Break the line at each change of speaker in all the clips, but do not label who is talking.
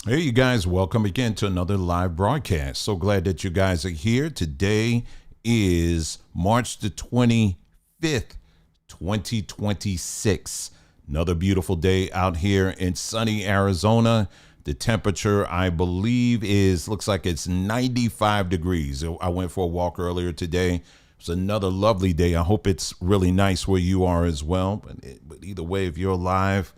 Hey, you guys, welcome again to another live broadcast. So glad that you guys are here. Today is March the 25th, 2026. Another beautiful day out here in sunny Arizona. The temperature, I believe, looks like it's 95 degrees. I went for a walk earlier today. It's another lovely day. I hope it's really nice where you are as well. But either way, if you're alive,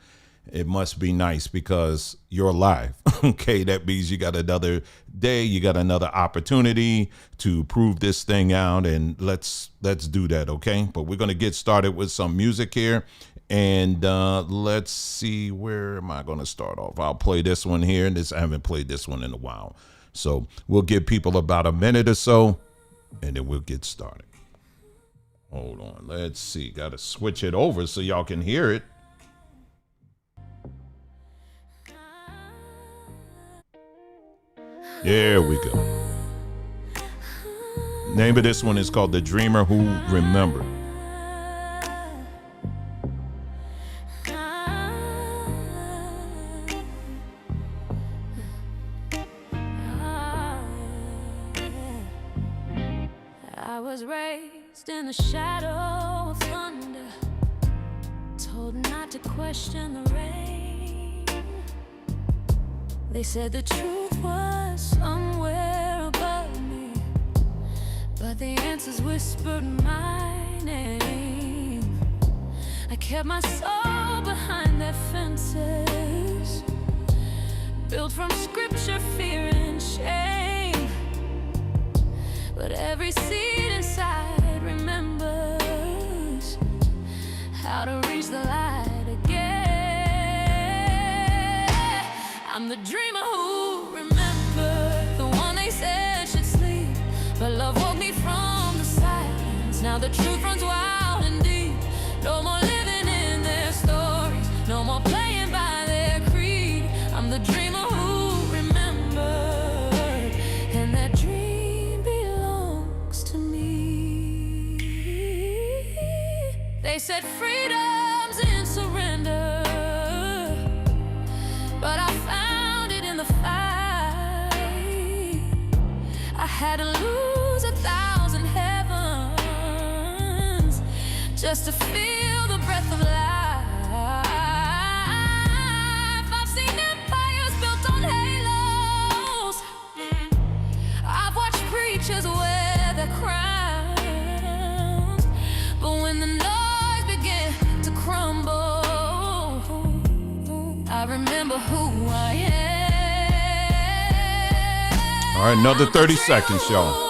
it must be nice because you're alive. Okay, that means you got another day, you got another opportunity to prove this thing out, and let's do that. Okay, but we're gonna get started with some music here, and let's see, where am I gonna start off? I'll play this one here. I haven't played this one in a while, so we'll give people about a minute or so, and then we'll get started. Hold on, let's see. Got to switch it over so y'all can hear it. There we go. Name of this one is called The Dreamer Who Remembered.
I was raised in the shadow of thunder, told not to question the rain. They said the truth was somewhere above me, but the answers whispered my name. I kept my soul behind their fences, built from scripture, fear, and shame. But every seed inside remembers how to reach the light again. I'm the dreamer who remembered, the one they said should sleep, but love woke me from the silence. Now the truth runs wild and deep. No more living in their stories, no more playing by their creed. I'm the dreamer who remembered, and that dream belongs to me. They said freedom's in surrender, but I found it in the fight. I had to lose 1,000 heavens just to feel the breath of life. I've seen empires built on halos, I've watched preachers wear their crowns, but when the noise began to crumble, I remember who I am.
All right, another 30 seconds, y'all.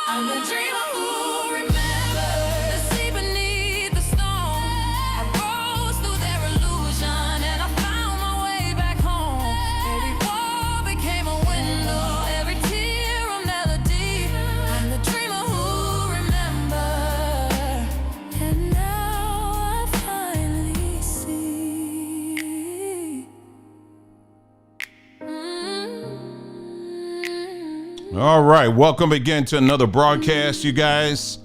I'm the dreamer who remembers the sea beneath the storm. I rose through their illusion and I found my way back home. Every wall became a window, every tear a melody. I'm the dreamer who remembers, and now I finally see.
All right, welcome again to another broadcast, you guys.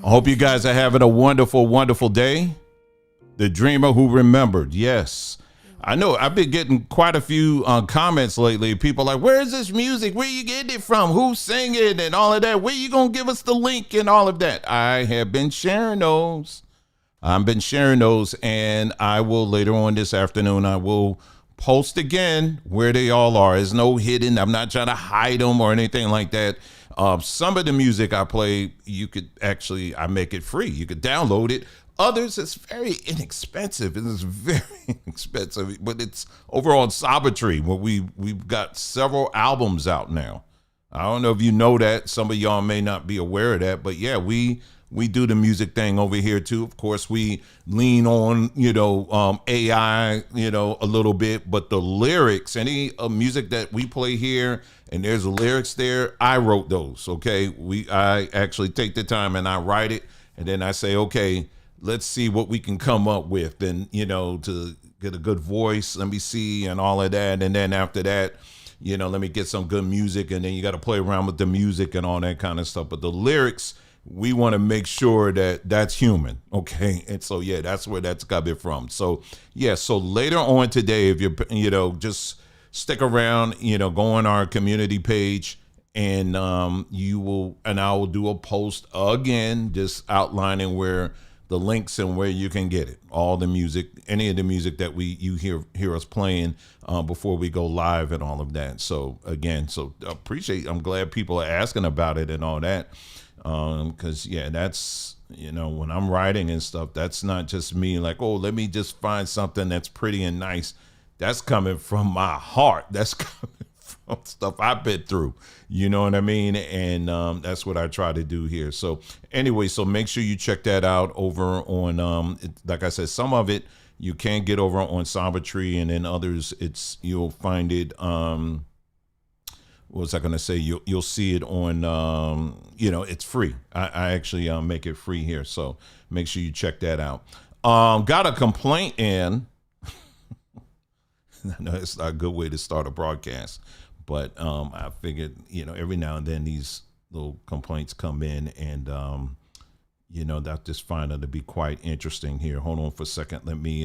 I hope you guys are having a wonderful, wonderful day. The Dreamer Who Remembered, yes. I know I've been getting quite a few comments lately. People like, where's this music? Where you getting it from? Who's singing and all of that? Where you gonna give us the link and all of that? I have been sharing those. I've been sharing those, and I will later on this afternoon, I will post again where they all are. There's no hidden. I'm not trying to hide them or anything like that. Some of the music I play, you could actually, I make it free. You could download it. Others, it's very inexpensive. It is very expensive, but it's over on Saba Tree, where we've got several albums out now. I don't know if you know that. Some of y'all may not be aware of that, but yeah, we do the music thing over here too. Of course, we lean on AI, a little bit, but the lyrics, any music that we play here, and there's lyrics there, I wrote those. Okay, I actually take the time and I write it, and then I say, okay, let's see what we can come up with, and to get a good voice. Let me see, and all of that, and then after that. Let me get some good music, and then you got to play around with the music and all that kind of stuff. But the lyrics, we want to make sure that that's human, okay? And so, yeah, that's where that's got it from. So, yeah, so later on today, if just stick around, go on our community page, and I will do a post again, just outlining where the links and where you can get it, all the music, any of the music that you hear us playing before we go live and all of that. So again, I'm glad people are asking about it and all that, because that's when I'm writing and stuff, that's not just me like, oh, let me just find something that's pretty and nice. That's coming from my heart. That's coming from stuff I've been through. You know what I mean? And that's what I try to do here. So anyway, so make sure you check that out over on, like I said, some of it you can get over on Saba Tree, and then others you'll find it. What was I going to say? You'll see it on, it's free. I actually make it free here. So make sure you check that out. Got a complaint in. I know it's not a good way to start a broadcast, but I figured, every now and then these little complaints come in, and, that just find it to be quite interesting here. Hold on for a second. Let me,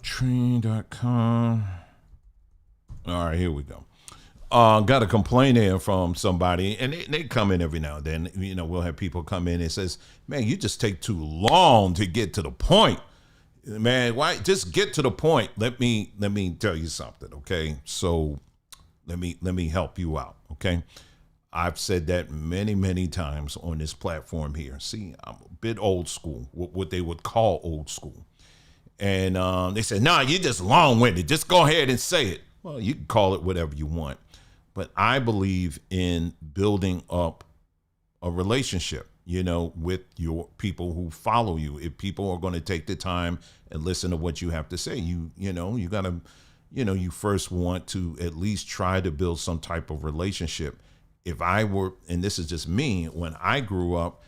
tree.com. All right, here we go. Got a complaint in from somebody, and they come in every now and then. We'll have people come in and says, man, you just take too long to get to the point. Man, why just get to the point? Let me tell you something, okay? So let me help you out, okay? I've said that many, many times on this platform here. See, I'm a bit old school, what they would call old school. And they said, nah, you're just long-winded. Just go ahead and say it. Well, you can call it whatever you want. But I believe in building up a relationship, with your people who follow you. If people are going to take the time and listen to what you have to say, you got to, you first want to at least try to build some type of relationship. If I were, and this is just me, when I grew up,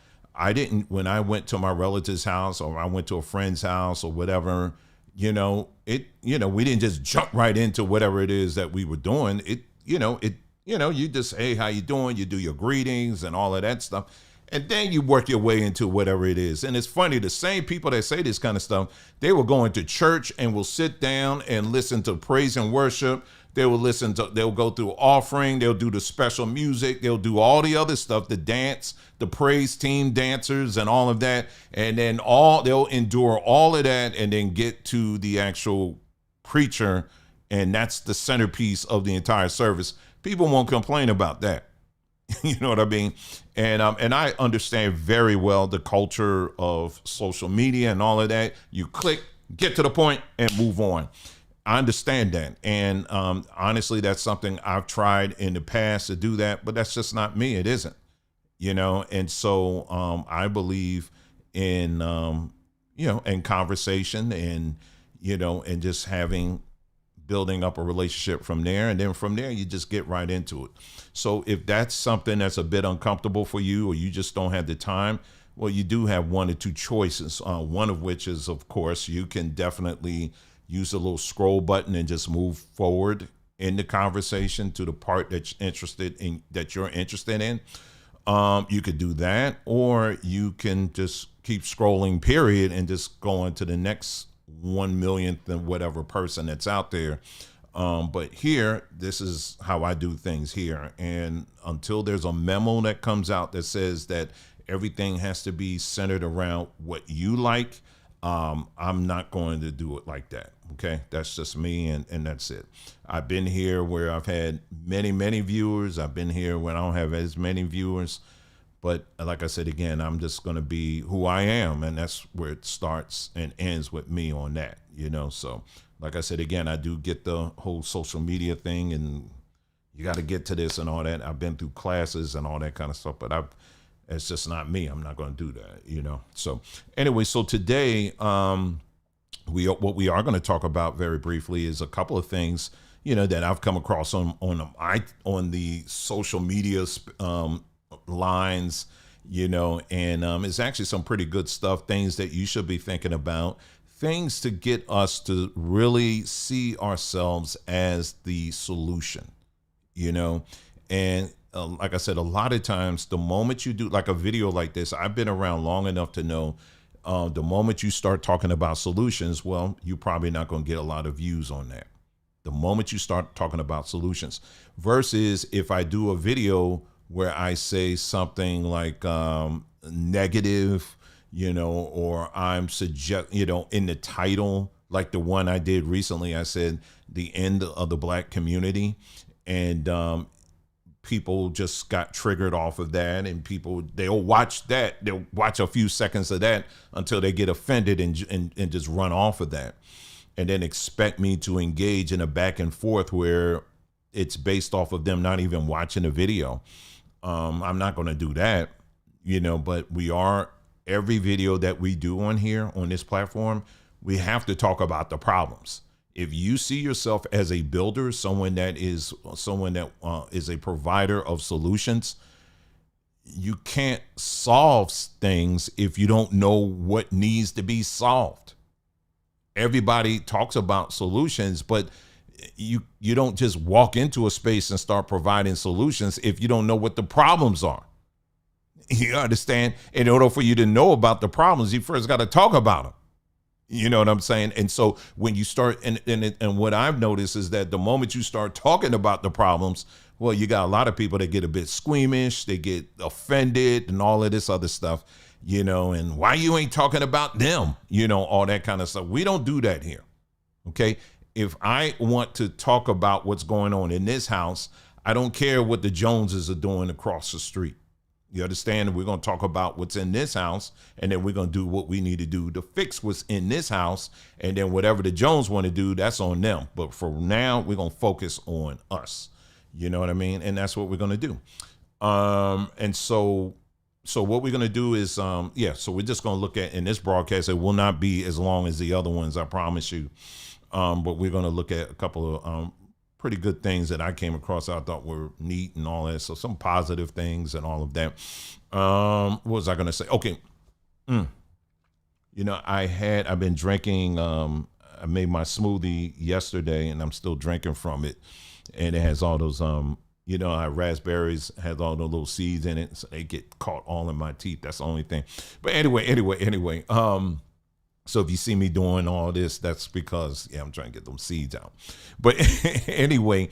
when I went to my relative's house or I went to a friend's house or whatever, we didn't just jump right into whatever it is that we were doing. You just, hey, how you doing? You do your greetings and all of that stuff. And then you work your way into whatever it is. And it's funny, the same people that say this kind of stuff, they will go into church and will sit down and listen to praise and worship. They'll go through offering. They'll do the special music. They'll do all the other stuff, the dance, the praise team dancers and all of that. And then they'll endure all of that and then get to the actual preacher. And that's the centerpiece of the entire service. People won't complain about that. You know what I mean? And I understand very well the culture of social media and all of that. You click, get to the point, and move on. I understand that. And honestly, that's something I've tried in the past to do that, but that's just not me. It isn't, And so I believe in, in conversation and, and just building up a relationship from there. And then from there, you just get right into it. So if that's something that's a bit uncomfortable for you, or you just don't have the time, well, you do have one or two choices. One of which is, of course, you can definitely use a little scroll button and just move forward in the conversation to the part that you're interested in. You could do that, or you can just keep scrolling, period, and just go on to the next 1 millionth and whatever person that's out there. But here, this is how I do things here. And until there's a memo that comes out that says that everything has to be centered around what you like, I'm not going to do it like that. Okay. That's just me. And that's it. I've been here where I've had many, many viewers. I've been here when I don't have as many viewers. But like I said, again, I'm just going to be who I am. And that's where it starts and ends with me on that, So like I said, again, I do get the whole social media thing, and, you got to get to this and all that. I've been through classes and all that kind of stuff, but it's just not me. I'm not going to do that. So anyway, so today, what we are going to talk about very briefly is a couple of things, that I've come across on the social media lines, and it's actually some pretty good stuff, things that you should be thinking about, things to get us to really see ourselves as the solution, and like I said, a lot of times the moment you do like a video like this, I've been around long enough to know the moment you start talking about solutions, well, you're probably not going to get a lot of views on that. The moment you start talking about solutions versus if I do a video where I say something like negative, or I'm in the title, like the one I did recently, I said the end of the black community, and people just got triggered off of that, and they'll watch a few seconds of that until they get offended and just run off of that, and then expect me to engage in a back and forth where it's based off of them not even watching the video. I'm not going to do that, but every video that we do on here, on this platform, we have to talk about the problems. If you see yourself as a builder, someone that is a provider of solutions, you can't solve things if you don't know what needs to be solved. Everybody talks about solutions, but you don't just walk into a space and start providing solutions if you don't know what the problems are. You understand? In order for you to know about the problems, you first got to talk about them. You know what I'm saying? And so when you start, and what I've noticed is that the moment you start talking about the problems, well, you got a lot of people that get a bit squeamish, they get offended and all of this other stuff, and why you ain't talking about them, all that kind of stuff. We don't do that here. Okay. If I want to talk about what's going on in this house, I don't care what the Joneses are doing across the street. You understand? We're going to talk about what's in this house, and then we're going to do what we need to do to fix what's in this house. And then whatever the Jones want to do, that's on them. But for now, we're going to focus on us. You know what I mean? And that's what we're going to do. And so what we're going to do is, so we're just going to look at, in this broadcast, it will not be as long as the other ones, I promise you. But we're going to look at a couple of pretty good things that I came across I thought were neat and all that. So some positive things and all of that. What was I going to say? Okay. I've been drinking, I made my smoothie yesterday and I'm still drinking from it. And it has all those, raspberries has all those little seeds in it. So they get caught all in my teeth. That's the only thing. But anyway, so if you see me doing all this, that's because, I'm trying to get them seeds out. But anyway,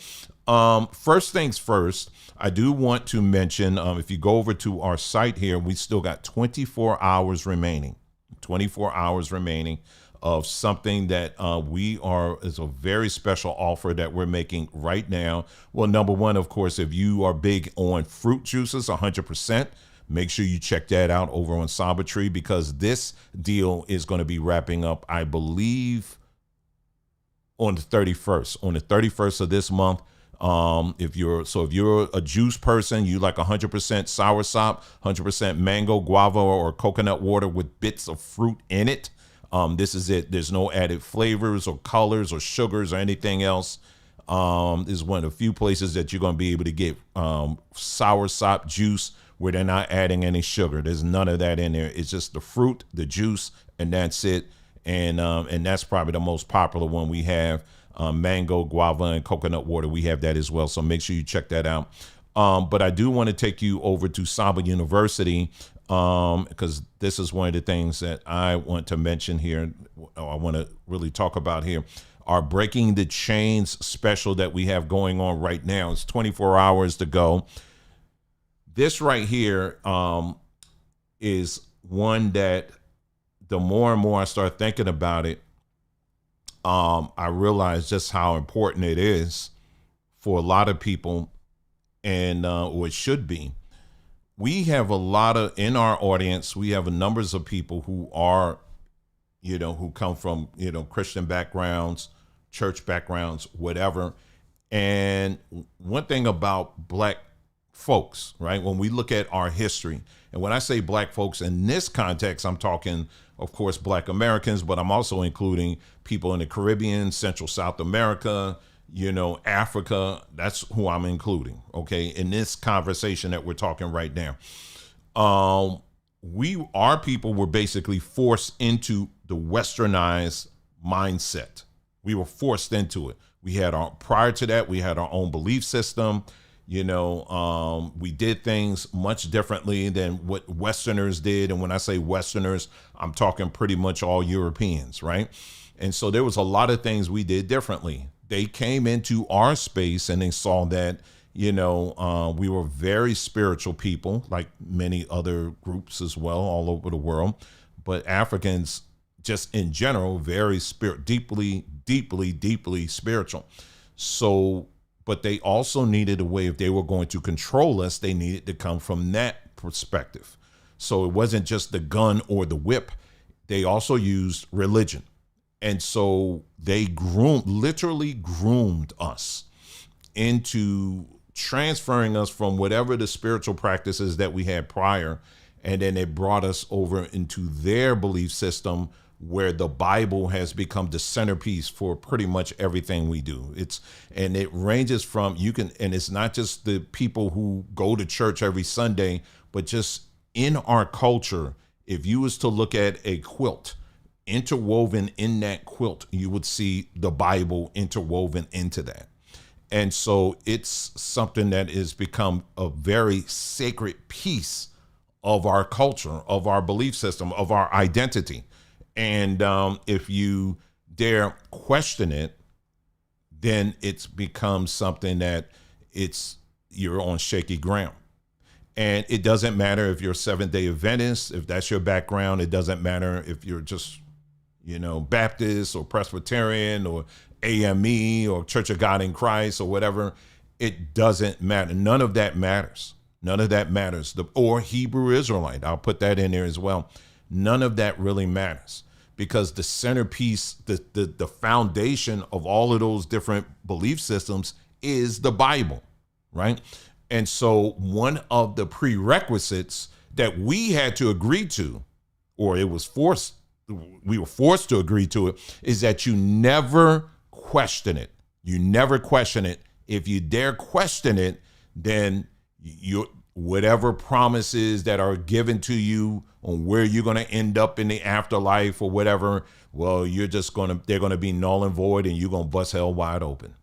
first things first, I do want to mention, if you go over to our site here, we still got 24 hours remaining of something that is a very special offer that we're making right now. Well, number one, of course, if you are big on fruit juices, 100%. Make sure you check that out over on Saba Tree, because this deal is going to be wrapping up, I believe, on the 31st. On the 31st of this month. If you're a juice person, you like 100% soursop, 100% mango, guava, or coconut water with bits of fruit in it. This is it. There's no added flavors or colors or sugars or anything else. This is one of the few places that you're going to be able to get soursop juice where they're not adding any sugar. There's none of that in there. It's just the fruit, the juice, and that's it. And that's probably the most popular one we have. Mango, guava, and coconut water. We have that as well. So make sure you check that out. But I do want to take you over to Saba University, because this is one of the things that I want to mention here. I want to really talk about here. Our Breaking the Chains special that we have going on right now. It's 24 hours to go. This right here is one that the more and more I start thinking about it, I realize just how important it is for a lot of people, and or it should be. We have in our audience, we have numbers of people who are, who come from, Christian backgrounds, church backgrounds, whatever. And one thing about black folks, right? When we look at our history, and when I say black folks in this context, I'm talking, of course, black Americans, but I'm also including people in the Caribbean, Central South America, Africa. That's who I'm including, okay, in this conversation that we're talking right now. Our people were basically forced into the westernized mindset. We were forced into it. Prior to that, we had our own belief system. We did things much differently than what Westerners did. And when I say Westerners, I'm talking pretty much all Europeans, right? And so there was a lot of things we did differently. They came into our space and they saw that, we were very spiritual people, like many other groups as well, all over the world. But Africans, just in general, very deeply, deeply, deeply spiritual. So, but they also needed a way, if they were going to control us, they needed to come from that perspective. So it wasn't just the gun or the whip. They also used religion. And so they literally groomed us into transferring us from whatever the spiritual practices that we had prior. And then they brought us over into their belief system, where the Bible has become the centerpiece for pretty much everything we do. And it ranges from, and it's not just the people who go to church every Sunday, but just in our culture, if you was to look at a quilt, interwoven in that quilt, you would see the Bible interwoven into that. And so it's something that has become a very sacred piece of our culture, of our belief system, of our identity. And if you dare question it, then it's become something that you're on shaky ground. And it doesn't matter if you're Seventh-day Adventist, if that's your background. It doesn't matter if you're just, Baptist or Presbyterian or AME or Church of God in Christ or whatever. It doesn't matter. None of that matters. None of that matters. Or Hebrew Israelite. I'll put that in there as well. None of that really matters, because the centerpiece, the foundation of all of those different belief systems is the Bible, right? And so one of the prerequisites that we had to agree to, or we were forced to agree to it, is that you never question it. You never question it. If you dare question it, then whatever promises that are given to you on where you're going to end up in the afterlife or whatever, well, they're going to be null and void, and you're going to bust hell wide open.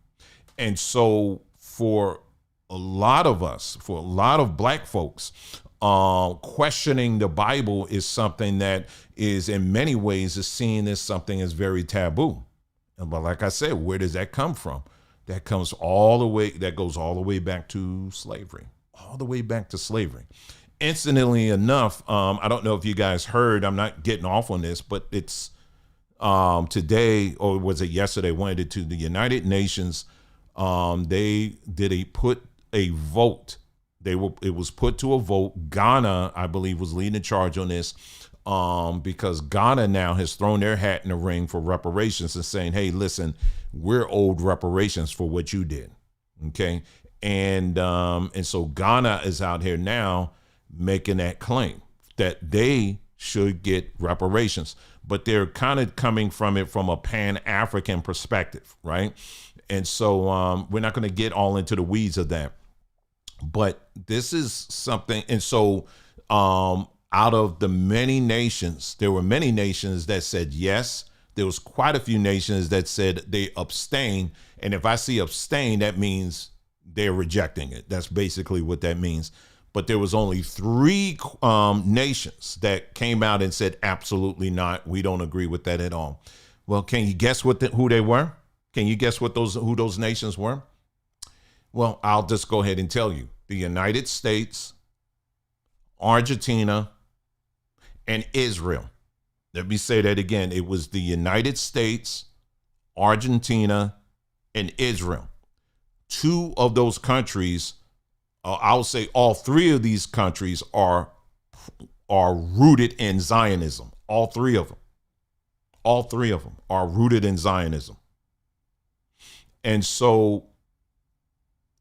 And so for a lot of us, for a lot of black folks, questioning the Bible is something that is in many ways is seen as something as very taboo. But like I said, where does that come from? That goes all the way back to slavery. All the way back to slavery. Incidentally enough, I don't know if you guys heard, I'm not getting off on this, but it's today, or was it yesterday, went to the United Nations. They put a vote. It was put to a vote. Ghana, I believe, was leading the charge on this, because Ghana now has thrown their hat in the ring for reparations and saying, hey, listen, we're owed reparations for what you did. Okay. And so Ghana is out here now making that claim that they should get reparations, but they're kind of coming from it from a Pan-African perspective, right? And so we're not going to get all into the weeds of that, but this is something. And so out of the many nations, there were many nations that said yes. There was quite a few nations that said they abstain. And if I see abstain, that means they're rejecting it. That's basically what that means. But there was only 3 nations that came out and said, absolutely not. We don't agree with that at all. Well, can you guess who they were? Can you guess who those nations were? Well, I'll just go ahead and tell you. The United States, Argentina, and Israel. Let me say that again. It was the United States, Argentina, and Israel. 2 of those countries, I'll say all 3 of these countries are rooted in Zionism. All 3 of them. All 3 of them are rooted in Zionism. And so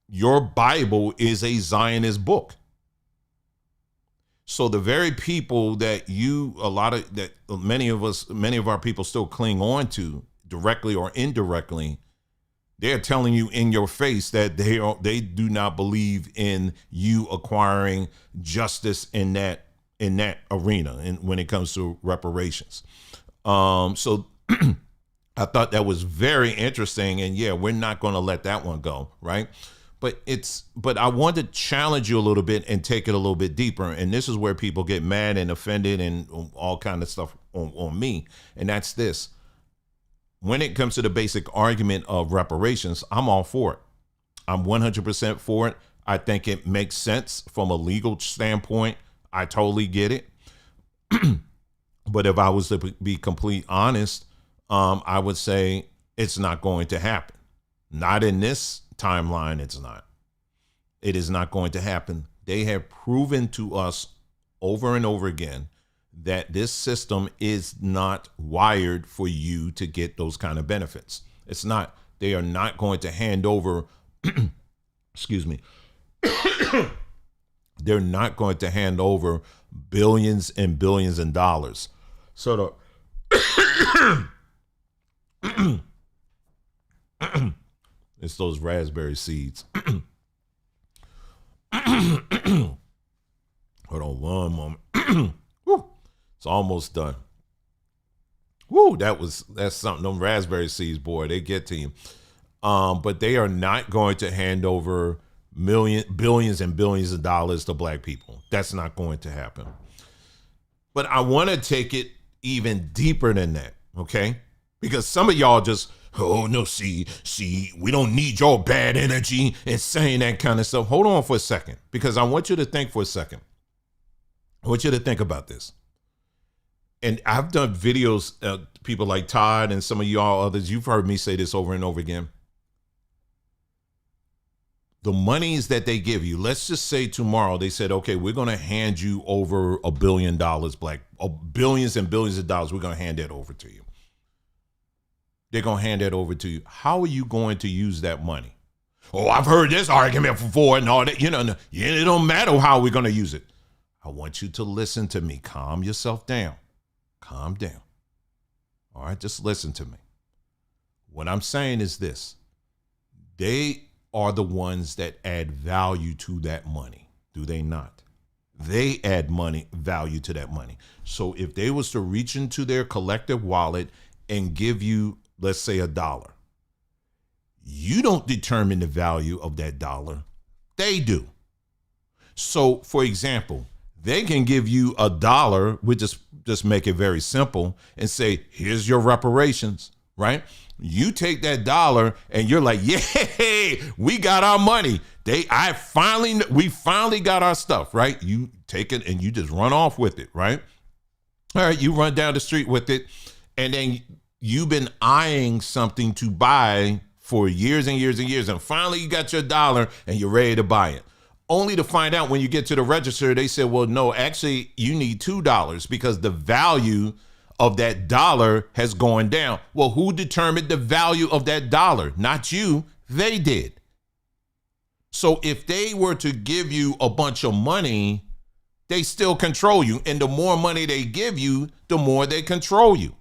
your Bible is a Zionist book. So the very people that many of our people still cling on to, directly or indirectly, they're telling you in your face that they do not believe in you acquiring justice in that arena, and when it comes to reparations. So I thought that was very interesting, and yeah, we're not going to let that one go, right? But I want to challenge you a little bit and take it a little bit deeper. And this is where people get mad and offended and all kind of stuff on me. And that's this. When it comes to the basic argument of reparations, I'm all for it. I'm 100% for it. I think it makes sense from a legal standpoint. I totally get it. But if I was to be completely honest, I would say it's not going to happen. Not in this timeline, it's not. It is not going to happen. They have proven to us over and over again that this system is not wired for you to get those kind of benefits. It's not. They are not going to hand over, excuse me, they're not going to hand over billions and billions of dollars. So it's those raspberry seeds. Hold on one moment. Woo, it's almost done. Woo, that's something. Them raspberry seeds, boy, they get to you. But they are not going to hand over billions and billions of dollars to black people. That's not going to happen. But I want to take it even deeper than that, okay? Because some of y'all just, oh no, see, we don't need your bad energy and saying that kind of stuff. Hold on for a second, because I want you to think for a second. I want you to think about this. And I've done videos, people like Todd and some of y'all others, you've heard me say this over and over again. The monies that they give you, let's just say tomorrow they said, okay, we're going to hand you over $1 billion, billions and billions of dollars. We're going to hand that over to you. They're going to hand that over to you. How are you going to use that money? Oh, I've heard this argument before and all that. It don't matter how we're going to use it. I want you to listen to me. Calm yourself down. Calm down. All right, just listen to me. What I'm saying is this. They are the ones that add value to that money. Do they not? They add value to that money. So if they was to reach into their collective wallet and give you, let's say, $1, you don't determine the value of that dollar. They do. So for example, they can give you $1. We just make it very simple and say, here's your reparations, right? You take that $1 and you're like, yay, we got our money. We finally got our stuff, right? You take it and you just run off with it, right? All right, you run down the street with it, and then you've been eyeing something to buy for years and years and years, and finally you got your $1 and you're ready to buy it. Only to find out when you get to the register, they said, well, no, actually you need $2 because the value of that $1 has gone down. Well, who determined the value of that $1? Not you, they did. So if they were to give you a bunch of money, they still control you. And the more money they give you, the more they control you.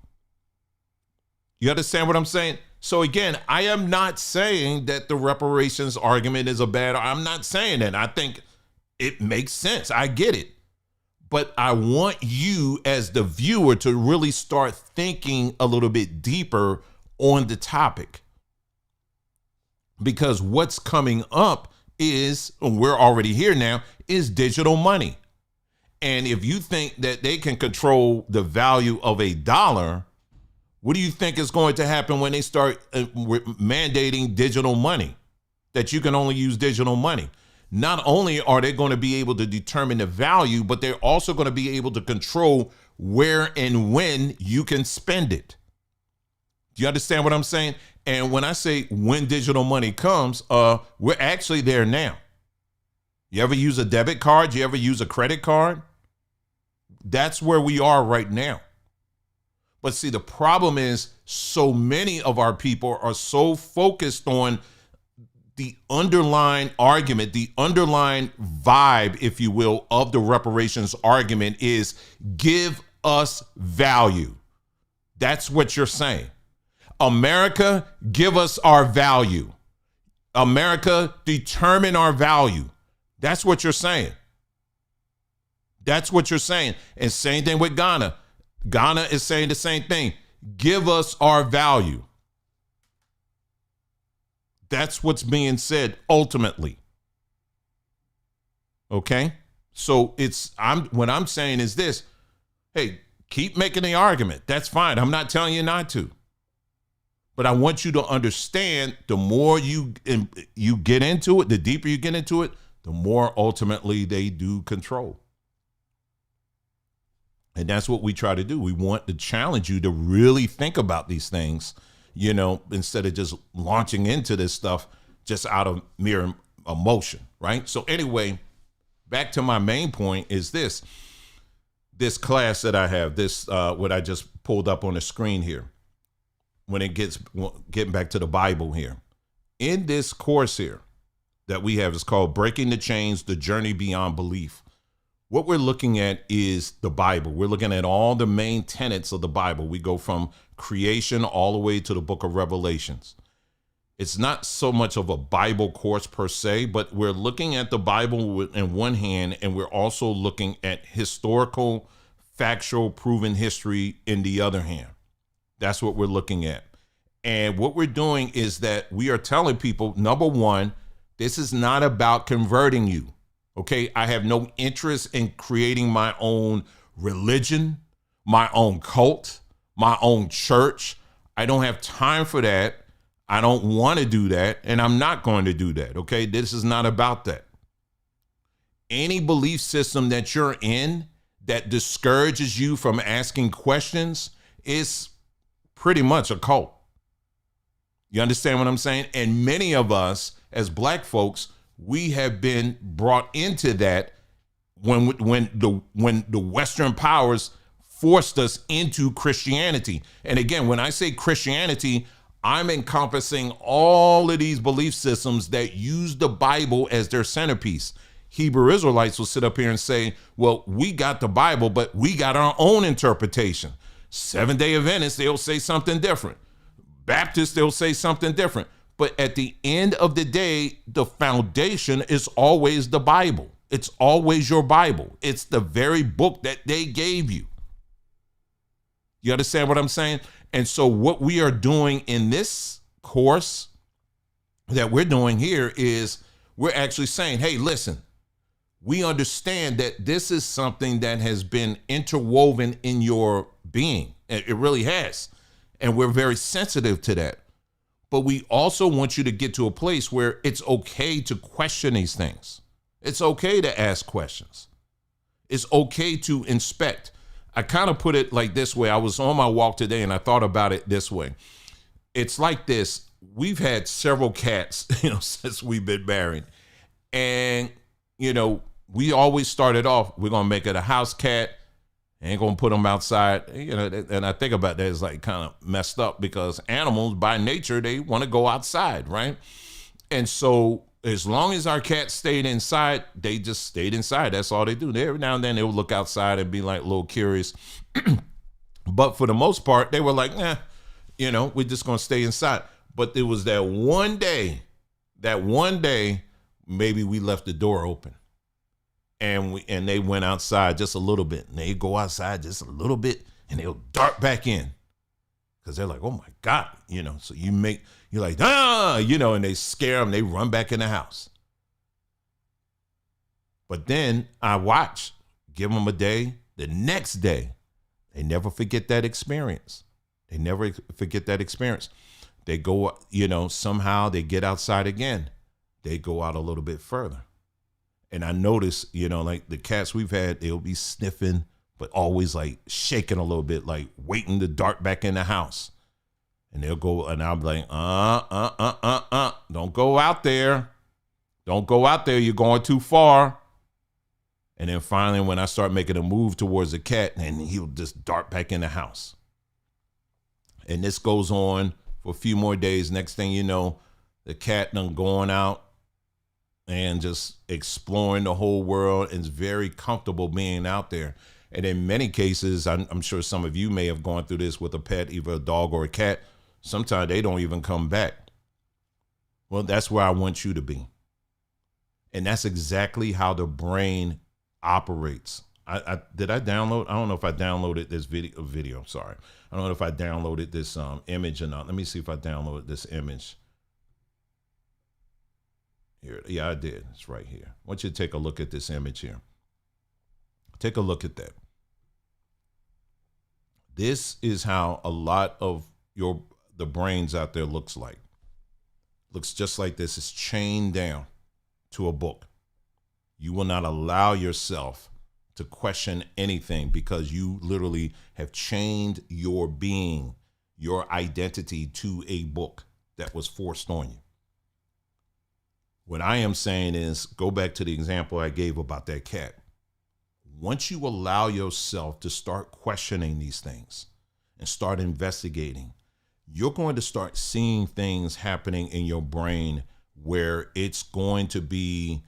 You understand what I'm saying? So again, I am not saying that the reparations argument is I'm not saying that. I think it makes sense. I get it. But I want you as the viewer to really start thinking a little bit deeper on the topic. Because what's coming up is, we're already here now, is digital money. And if you think that they can control the value of $1, what do you think is going to happen when they start mandating digital money, that you can only use digital money? Not only are they going to be able to determine the value, but they're also going to be able to control where and when you can spend it. Do you understand what I'm saying? And when I say when digital money comes, we're actually there now. You ever use a debit card? You ever use a credit card? That's where we are right now. But see, the problem is so many of our people are so focused on the underlying argument, the underlying vibe, if you will, of the reparations argument is give us value. That's what you're saying. America, give us our value. America, determine our value. That's what you're saying. That's what you're saying. And same thing with Ghana. Ghana is saying the same thing. Give us our value. That's what's being said ultimately. Okay? So what I'm saying is this. Hey, keep making the argument. That's fine. I'm not telling you not to. But I want you to understand, the more you get into it, the deeper you get into it, the more ultimately they do control. And that's what we try to do. We want to challenge you to really think about these things, instead of just launching into this stuff just out of mere emotion, right? So anyway, back to my main point is this class that I have, what I just pulled up on the screen here, when it getting back to the Bible here. In this course here that we have is called Breaking the Chains, The Journey Beyond Belief. What we're looking at is the Bible. We're looking at all the main tenets of the Bible. We go from creation all the way to the book of Revelations. It's not so much of a Bible course per se, but we're looking at the Bible in one hand, and we're also looking at historical, factual, proven history in the other hand. That's what we're looking at. And what we're doing is that we are telling people, number one, this is not about converting you. Okay, I have no interest in creating my own religion, my own cult, my own church. I don't have time for that. I don't want to do that, and I'm not going to do that. Okay, this is not about that. Any belief system that you're in that discourages you from asking questions is pretty much a cult. You understand what I'm saying? And many of us as Black folks, we have been brought into that when the Western powers forced us into Christianity. And again, when I say Christianity, I'm encompassing all of these belief systems that use the Bible as their centerpiece. Hebrew Israelites will sit up here and say, well, we got the Bible, but we got our own interpretation. Seventh-day Adventists, they'll say something different. Baptists, they'll say something different. But at the end of the day, the foundation is always the Bible. It's always your Bible. It's the very book that they gave you. You understand what I'm saying? And so what we are doing in this course that we're doing here is we're actually saying, hey, listen, we understand that this is something that has been interwoven in your being. It really has. And we're very sensitive to that. But we also want you to get to a place where it's okay to question these things. It's okay to ask questions. It's okay to inspect. I kind of put it like this way. I was on my walk today and I thought about it this way. It's like this. We've had several cats, since we've been married. And, we always started off, we're going to make it a house cat. Ain't going to put them outside. And I think about that as like kind of messed up because animals by nature, they want to go outside, right? And so as long as our cats stayed inside, they just stayed inside. That's all they do. Every now and then they would look outside and be like a little curious. But for the most part, they were like, we're just going to stay inside. But there was that one day, maybe we left the door open. And they went outside just a little bit. And they go outside just a little bit and they'll dart back in. Because they're like, oh my God, So you're like, and they scare them. They run back in the house. But then I watch, give them a day. The next day, they never forget that experience. They go, somehow they get outside again. They go out a little bit further. And I notice, like the cats we've had, they'll be sniffing, but always like shaking a little bit, like waiting to dart back in the house. And they'll go, and I'm like, don't go out there. Don't go out there. You're going too far. And then finally, when I start making a move towards the cat, and he'll just dart back in the house. And this goes on for a few more days. Next thing you know, The cat done going out and just exploring the whole world and is very comfortable being out there. And in many cases, I'm sure some of you may have gone through this with a pet, either a dog or a cat. Sometimes they don't even come back. Well, that's where I want you to be. And that's exactly how the brain operates. Did I download? I don't know if I downloaded this video. Sorry. I don't know if I downloaded this image or not. Let me see if I downloaded this image. Here. Yeah, I did. It's right here. I want you to take a look at this image here. Take a look at that. This is how a lot of the brains out there looks like. Looks just like this. It's chained down to a book. You will not allow yourself to question anything because you literally have chained your being, your identity to a book that was forced on you. What I am saying is, go back to the example I gave about that cat. Once you allow yourself to start questioning these things and start investigating, you're going to start seeing things happening in your brain where it's going to be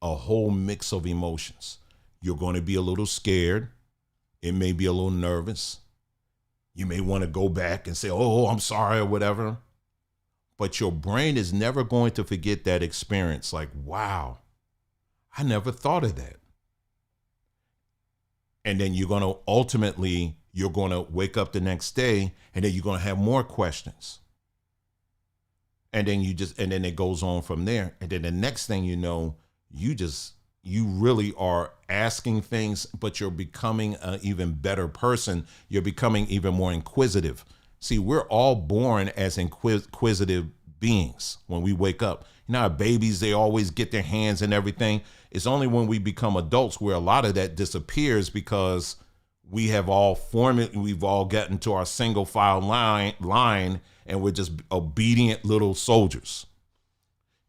a whole mix of emotions. You're going to be a little scared. It may be a little nervous. You may want to go back and say, oh, I'm sorry or whatever. But your brain is never going to forget that experience. Like, wow, I never thought of that. And then you're going to wake up the next day and then you're going to have more questions. And then and it goes on from there. And then the next thing you know, you really are asking things, but you're becoming an even better person. You're becoming even more inquisitive. See, we're all born as inquisitive beings when we wake up. You know how babies, they always get their hands and everything. It's only when we become adults where a lot of that disappears because we've all gotten to our single file line and we're just obedient little soldiers.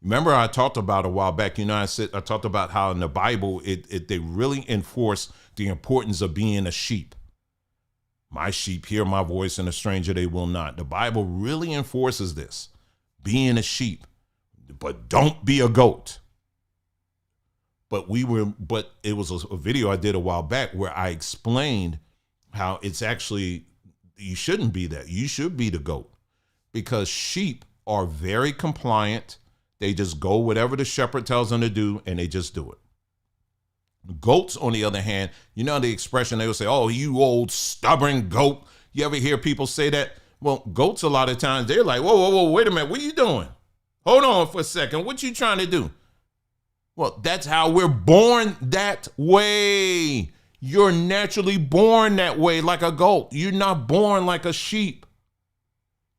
Remember I talked about a while back, I talked about how in the Bible, they really enforce the importance of being a sheep. My sheep hear my voice and a stranger they will not. The Bible really enforces this, being a sheep, but don't be a goat. But it was a video I did a while back where I explained how it's actually, you shouldn't be that. You should be the goat because sheep are very compliant. They just go whatever the shepherd tells them to do and they just do it. Goats, on the other hand, you know the expression, they will say, oh, you old stubborn goat. You ever hear people say that? Well, goats, a lot of times, they're like, whoa, wait a minute. What are you doing? Hold on for a second. What you trying to do? Well, that's how we're born that way. You're naturally born that way, like a goat. You're not born like a sheep.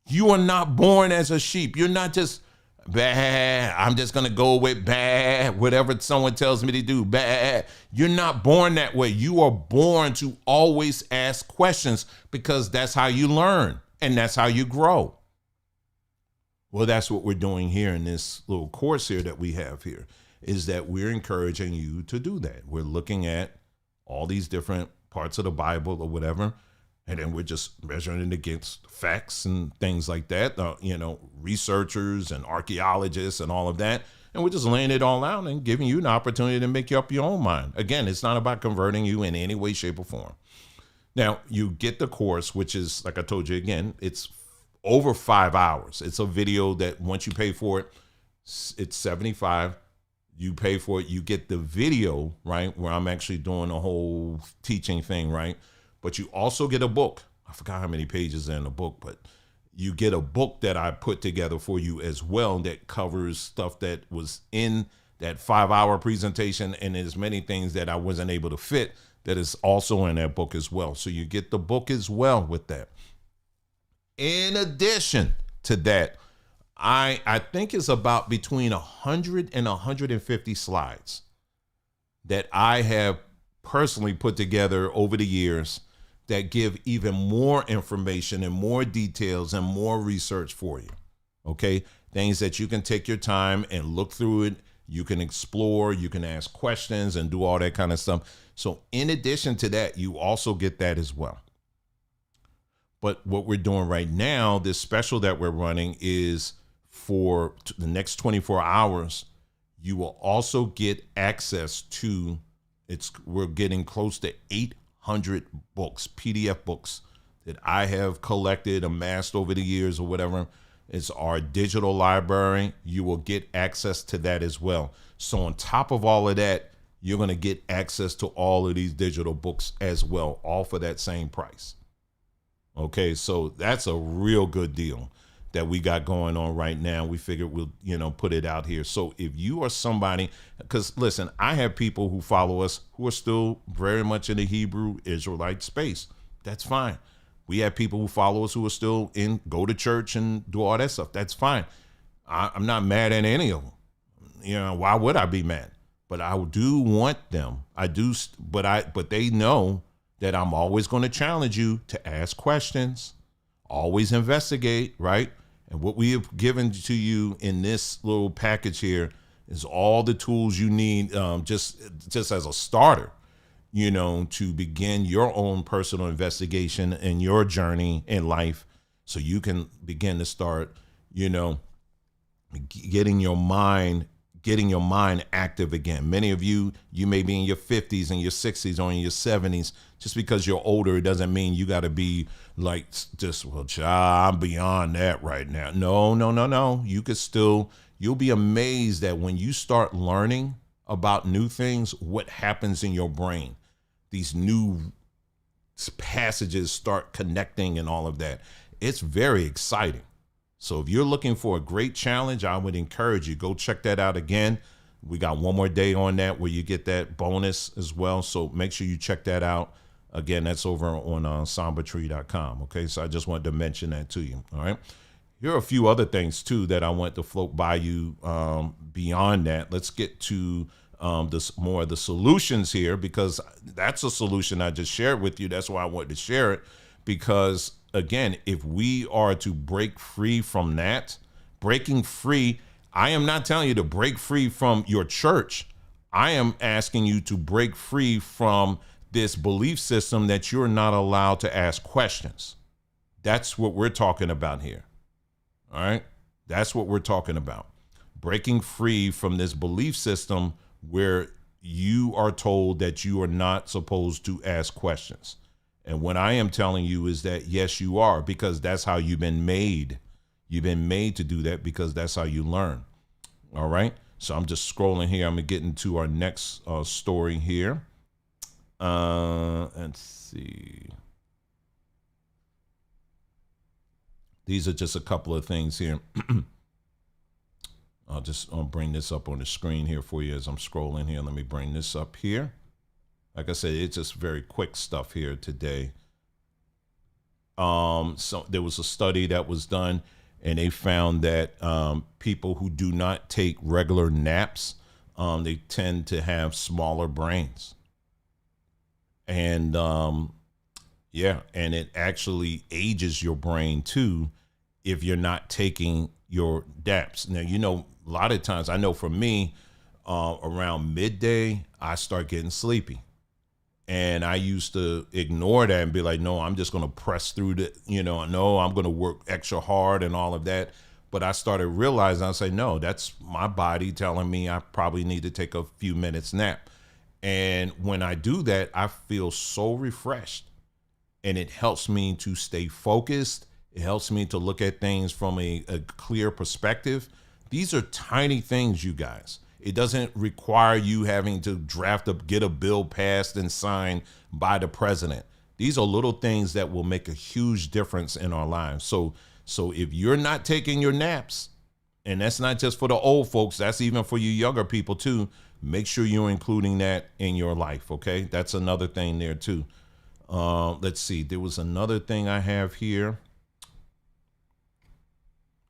You are not born as a sheep. You're not just, bah, I'm just going to go with bah, whatever someone tells me to do, bah. You're not born that way. You are born to always ask questions because that's how you learn and that's how you grow. Well, that's what we're doing here in this little course here that we have here, is that we're encouraging you to do that. We're looking at all these different parts of the Bible or whatever, and then we're just measuring it against facts and things like that, researchers and archaeologists and all of that. And we're just laying it all out and giving you an opportunity to make up your own mind. Again, it's not about converting you in any way, shape, or form. Now, you get the course, which is, like I told you again, it's over 5 hours. It's a video that once you pay for it, it's $75. You pay for it, you get the video, right, where I'm actually doing a whole teaching thing, right? But you also get a book. I forgot how many pages are in the book, but you get a book that I put together for you as well that covers stuff that was in that 5 hour presentation, and there's many things that I wasn't able to fit that is also in that book as well. So you get the book as well with that. In addition to that, I think it's about between 100 and 150 slides that I have personally put together over the years that give even more information and more details and more research for you. Okay. Things that you can take your time and look through it. You can explore, you can ask questions and do all that kind of stuff. So in addition to that, you also get that as well. But what we're doing right now, this special that we're running is for the next 24 hours, you will also get access to we're getting close to 800 books, PDF books that I have collected, amassed over the years or whatever. It's our digital library. You will get access to that as well. So on top of all of that, you're going to get access to all of these digital books as well, all for that same price. Okay, so that's a real good deal that we got going on right now. We figured we'll, put it out here. So if you are somebody, because listen, I have people who follow us who are still very much in the Hebrew Israelite space. That's fine. We have people who follow us who are still go to church and do all that stuff. That's fine. I'm not mad at any of them. Why would I be mad? But I do want them. I do, but they know that I'm always going to challenge you to ask questions, always investigate, right? And what we have given to you in this little package here is all the tools you need, just as a starter, to begin your own personal investigation in your journey in life, so you can begin to start, getting your mind active again. Many of you may be in your 50s and your 60s or in your 70s. Just because you're older, it doesn't mean you got to be like, I'm beyond that right now. No. You'll be amazed that when you start learning about new things, what happens in your brain. These new passages start connecting and all of that. It's very exciting. So if you're looking for a great challenge, I would encourage you, go check that out again. We got one more day on that where you get that bonus as well. So make sure you check that out. Again, that's over on sabatree.com. Okay, so I just wanted to mention that to you. All right. Here are a few other things, too, that I want to float by you beyond that. Let's get to more of the solutions here, because that's a solution I just shared with you. That's why I wanted to share it, because again, if we are to break free from that, breaking free, I am not telling you to break free from your church. I am asking you to break free from this belief system that you're not allowed to ask questions. That's what we're talking about here. All right. That's what we're talking about. Breaking free from this belief system where you are told that you are not supposed to ask questions. And what I am telling you is that, yes, you are, because that's how you've been made. You've been made to do that because that's how you learn. All right. So I'm just scrolling here. I'm going to get into our next story here. Let's see. These are just a couple of things here. I'll bring this up on the screen here for you as I'm scrolling here. Let me bring this up here. Like I said, it's just very quick stuff here today. So there was a study that was done, and they found that people who do not take regular naps, they tend to have smaller brains. And and it actually ages your brain too if you're not taking your naps. Now, a lot of times, I know for me, around midday, I start getting sleepy. And I used to ignore that and be like, no, I'm just going to press through no, I'm going to work extra hard and all of that. But I started realizing, I say, no, that's my body telling me I probably need to take a few minutes nap. And when I do that, I feel so refreshed, and it helps me to stay focused. It helps me to look at things from a clear perspective. These are tiny things, you guys. It doesn't require you having to get a bill passed and signed by the president. These are little things that will make a huge difference in our lives. So if you're not taking your naps, and that's not just for the old folks, that's even for you younger people too, make sure you're including that in your life. Okay. That's another thing there too. Let's see. There was another thing I have here.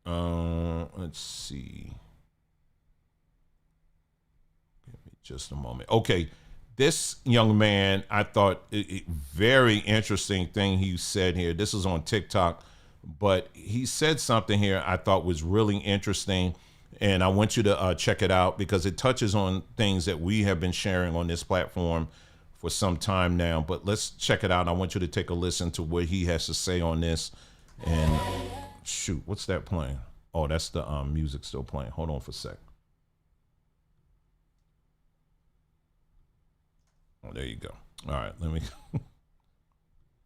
Let's see. Just a moment. Okay. This young man, I thought very interesting thing he said here. This is on TikTok, but he said something here I thought was really interesting. And I want you to check it out because it touches on things that we have been sharing on this platform for some time now. But let's check it out. I want you to take a listen to what he has to say on this. And shoot, what's that playing? Oh, that's the music still playing. Hold on for a sec. Oh, there you go. All right, let me. I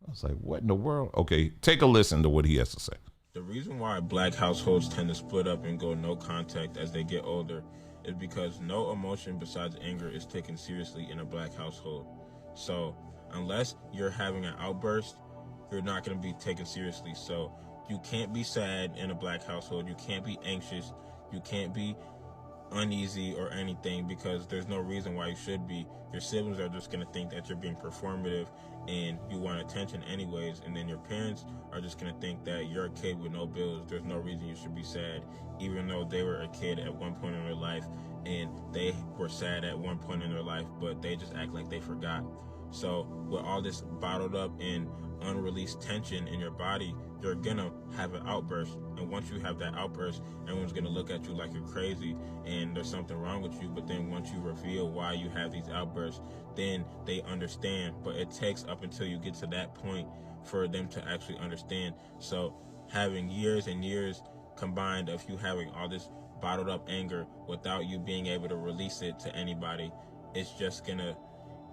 was like, what in the world? Okay, take a listen to what he has to say.
The reason why black households tend to split up and go no contact as they get older is because no emotion besides anger is taken seriously in a black household. So unless you're having an outburst, you're not going to be taken seriously. So you can't be sad in a black household. You can't be anxious. You can't be uneasy or anything, because there's no reason why you should be. Your siblings are just going to think that you're being performative and you want attention anyways, and then your parents are just going to think that you're a kid with no bills. There's no reason you should be sad, even though they were a kid at one point in their life and they were sad at one point in their life, but they just act like they forgot. So with all this bottled up and unreleased tension in your body, you're gonna have an outburst, and once you have that outburst, everyone's gonna look at you like you're crazy and there's something wrong with you. But then once you reveal why you have these outbursts, then they understand. But it takes up until you get to that point for them to actually understand. So having years and years combined of you having all this bottled up anger without you being able to release it to anybody, it's just gonna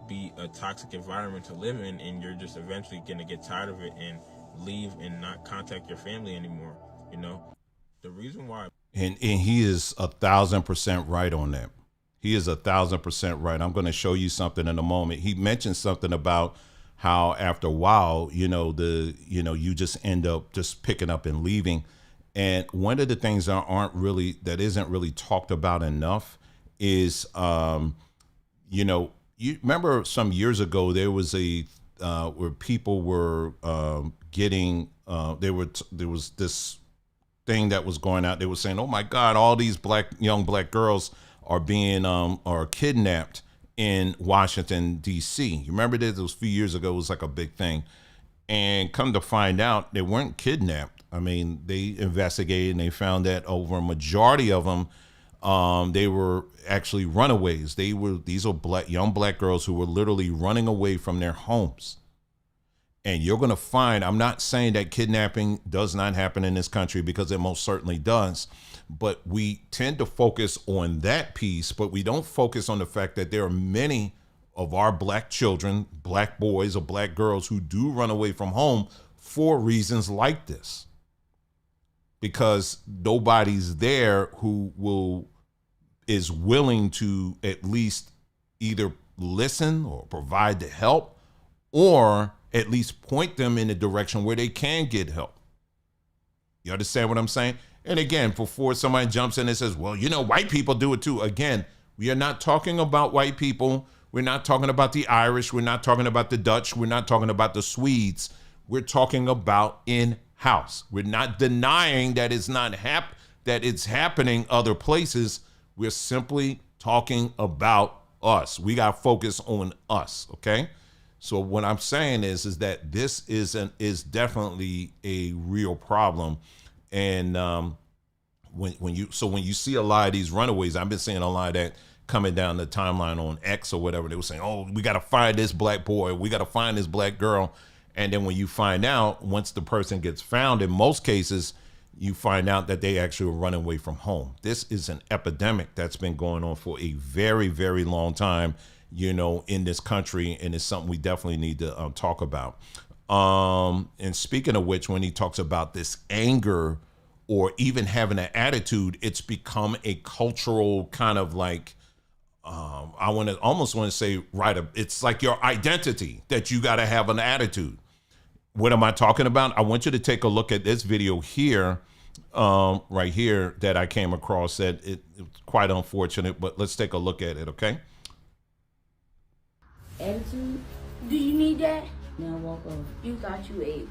be a toxic environment to live in, and you're just eventually gonna get tired of it and leave and not contact your family anymore. You know, the reason why,
and he is 1,000% right on that. He is 1,000% right. I'm going to show you something in a moment. He mentioned something about how after a while, you just end up just picking up and leaving. And one of the things that isn't really talked about enough is, you remember some years ago there was where people were getting there was this thing that was going out. They were saying, "Oh my God, all these young black girls are being are kidnapped in Washington D.C." You remember this? It was a few years ago. It was like a big thing, and come to find out, they weren't kidnapped. I mean, they investigated and they found that over a majority of them, they were actually runaways. These are young black girls who were literally running away from their homes. And you're going to find, I'm not saying that kidnapping does not happen in this country, because it most certainly does, but we tend to focus on that piece, but we don't focus on the fact that there are many of our black children, black boys or black girls, who do run away from home for reasons like this, because nobody's there who is willing to at least either listen or provide the help, or at least point them in a direction where they can get help. You understand what I'm saying? And again, before somebody jumps in and says, well, white people do it too. Again, we are not talking about white people. We're not talking about the Irish. We're not talking about the Dutch. We're not talking about the Swedes. We're talking about in-house. We're not denying that that it's happening other places. We're simply talking about us. We got to focus on us, okay? So what I'm saying is that this is definitely a real problem. And when you see a lot of these runaways, I've been seeing a lot of that coming down the timeline on X or whatever. They were saying, oh, we got to find this black boy, we got to find this black girl. And then when you find out, once the person gets found, in most cases, you find out that they actually were running away from home. This is an epidemic that's been going on for a very, very long time, in this country, and it's something we definitely need to talk about. And speaking of which, when he talks about this anger or even having an attitude, it's become a cultural kind of like, I almost want to say, it's like your identity that you got to have an attitude. What am I talking about? I want you to take a look at this video here, right here, that I came across. That it's quite unfortunate, but let's take a look at it, okay?
Attitude?
Do you need that?
Now walk off.
You thought you ate.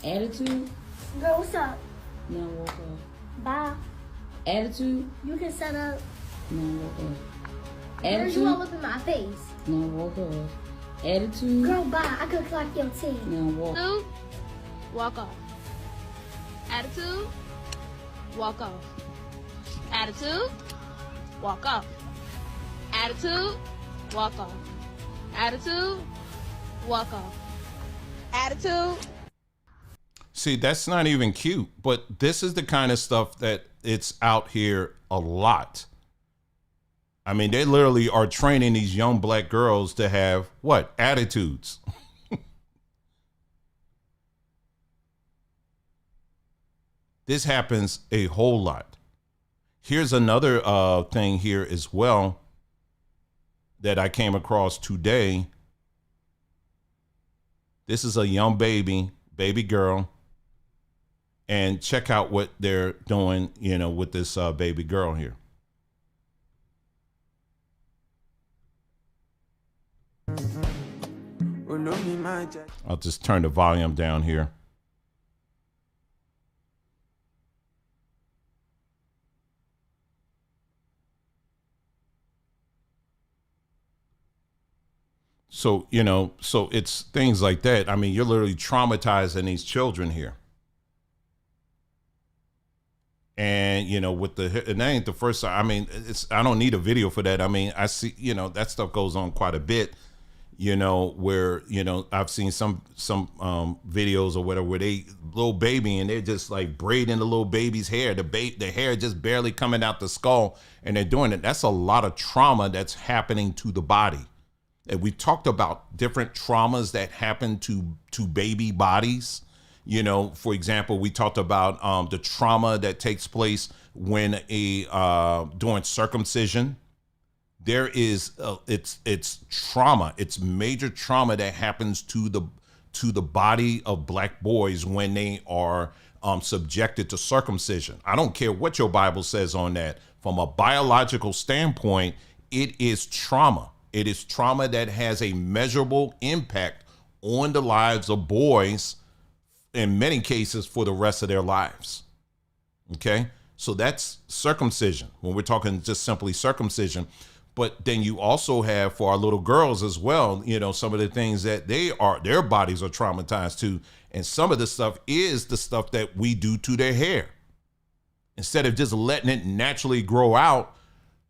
Attitude?
Girl, what's up?
Now walk off.
Bye.
Attitude?
You can set up.
Now walk off.
Girl,
Attitude?
you all up in my face.
Now walk off. Attitude?
Girl, bye. I could clock your team.
Now walk.
Attitude, walk off. Attitude, walk off. Attitude, walk off. Attitude, walk off. Attitude, walk off. Attitude.
See, that's not even cute, but this is the kind of stuff that it's out here a lot. I mean, they literally are training these young black girls to have what? Attitudes. This happens a whole lot. Here's another thing here as well that I came across today. This is a young baby girl. And check out what they're doing, with this baby girl here. I'll just turn the volume down here. So, so it's things like that. I mean, you're literally traumatizing these children here. And, and that ain't the first time. I mean, I don't need a video for that. I mean, I see, that stuff goes on quite a bit, where, I've seen some videos or whatever, where they little baby and they're just like braiding the little baby's hair, the hair just barely coming out the skull, and they're doing it. That's a lot of trauma that's happening to the body. And we talked about different traumas that happen to baby bodies. For example, we talked about the trauma that takes place when during circumcision. There is it's trauma. It's major trauma that happens to the body of black boys when they are subjected to circumcision. I don't care what your Bible says on that. From a biological standpoint, it is trauma. It is trauma that has a measurable impact on the lives of boys, in many cases for the rest of their lives. Okay, so that's circumcision when we're talking just simply circumcision. But then you also have for our little girls as well, some of the things that their bodies are traumatized to. And some of the stuff is the stuff that we do to their hair. Instead of just letting it naturally grow out.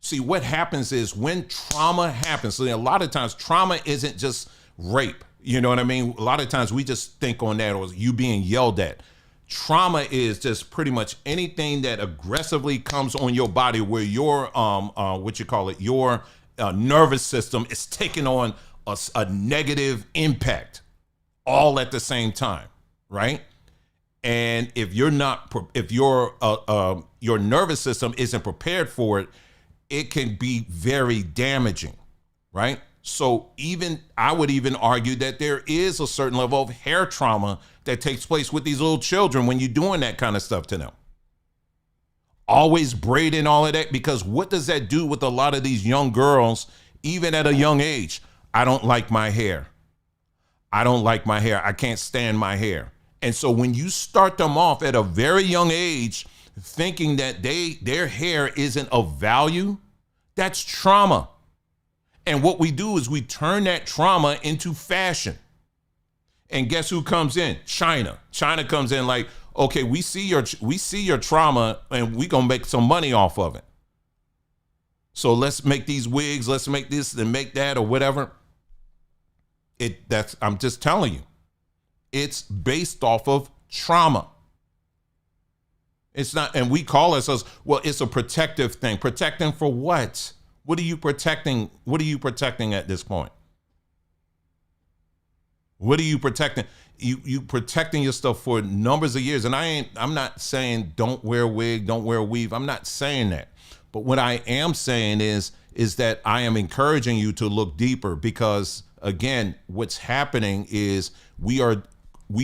See, what happens is when trauma happens, so a lot of times trauma isn't just rape. You know what I mean? A lot of times we just think on that, or you being yelled at. Trauma is just pretty much anything that aggressively comes on your body where your, your nervous system is taking on a negative impact all at the same time, right? And if your nervous system isn't prepared for it, it can be very damaging, right? So I would even argue that there is a certain level of hair trauma that takes place with these little children when you're doing that kind of stuff to them. Always braiding all of that, because what does that do with a lot of these young girls, even at a young age? I don't like my hair. I don't like my hair. I can't stand my hair. And so when you start them off at a very young age, thinking that their hair isn't of value, that's trauma. And what we do is we turn that trauma into fashion. And guess who comes in? China. China comes in like, okay, we see your trauma and we gonna make some money off of it. So let's make these wigs, let's make this and make that or whatever. I'm just telling you, it's based off of trauma. It's not, and we call ourselves, well, it's a protective thing. Protecting for what? What are you protecting? What are you protecting at this point? What are you protecting? You protecting your stuff for numbers of years. And I'm not saying don't wear a wig, don't wear a weave. I'm not saying that. But what I am saying is that I am encouraging you to look deeper, because again, what's happening is we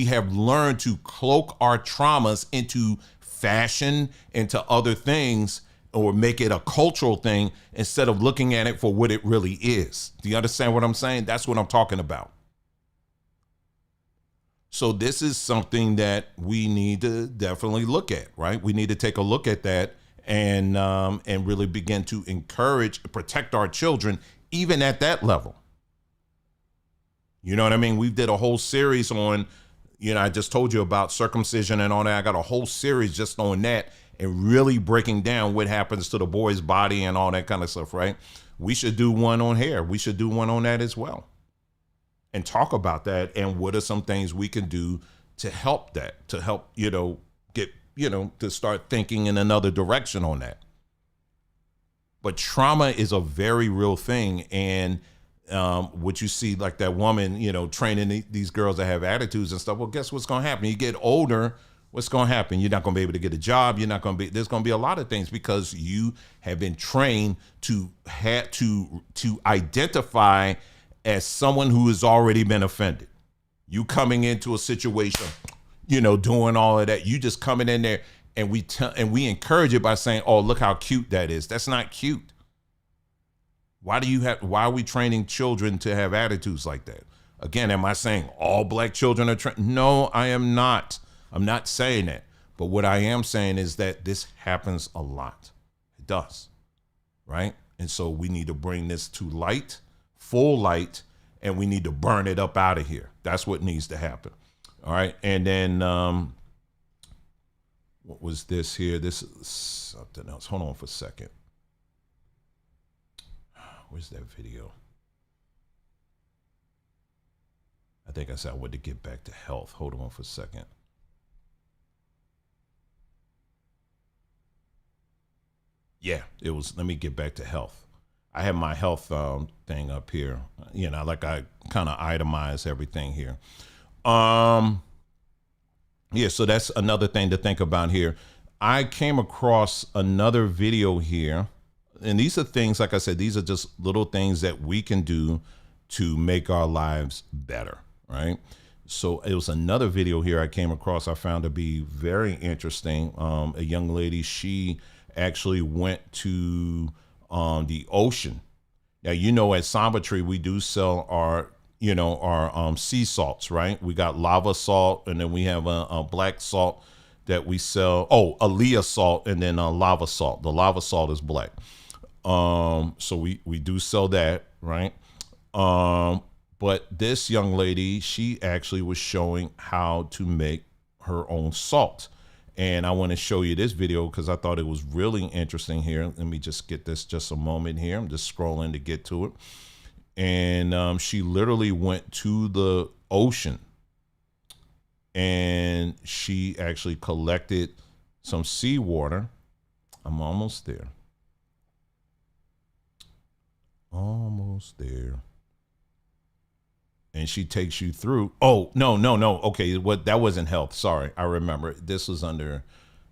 have learned to cloak our traumas into fashion, into other things, or make it a cultural thing instead of looking at it for what it really is. Do you understand what I'm saying? That's what I'm talking about. So this is something that we need to definitely look at, right? We need to take a look at that and really begin to encourage, protect our children, even at that level. You know what I mean? We did a whole series on, I just told you about circumcision and all that. I got a whole series just on that and really breaking down what happens to the boy's body and all that kind of stuff, right? We should do one on hair. We should do one on that as well. And talk about that and what are some things we can do to help that, to help, get to start thinking in another direction on that. But trauma is a very real thing. And what you see, like that woman, training these girls that have attitudes and stuff. Well, guess what's going to happen? You get older, what's going to happen? You're not going to be able to get a job. There's going to be a lot of things because you have been trained to identify as someone who has already been offended. You coming into a situation, doing all of that. You just coming in there, and we encourage it by saying, "Oh, look how cute that is." That's not cute. Why are we training children to have attitudes like that? Again, am I saying all black children are trained? No, I am not. I'm not saying that. But what I am saying is that this happens a lot. It does. Right? And so we need to bring this to light, full light, and we need to burn it up out of here. That's what needs to happen. All right. And then what was this here? This is something else. Hold on for a second. Where's that video? I think I said I wanted to get back to health. Hold on for a second. Yeah, it was. Let me get back to health. I have my health thing up here. Like I kind of itemize everything here. Yeah, so that's another thing to think about here. I came across another video here. And these are things, like I said, these are just little things that we can do to make our lives better, right? So it was another video here I came across I found to be very interesting. A young lady, she actually went to the ocean. Now, at Saba Tree, we do sell our sea salts, right? We got lava salt, and then we have a black salt that we sell. Oh, Aliyah salt, and then lava salt. The lava salt is black. So we do sell that, right? But this young lady, she actually was showing how to make her own salt. And I want to show you this video because I thought it was really interesting here. Let me just get this just a moment here. I'm just scrolling to get to it. And she literally went to the ocean and she actually collected some seawater. I'm almost there. Almost there. And she takes you through. Oh, no. Okay, that wasn't health. Sorry, I remember. This was under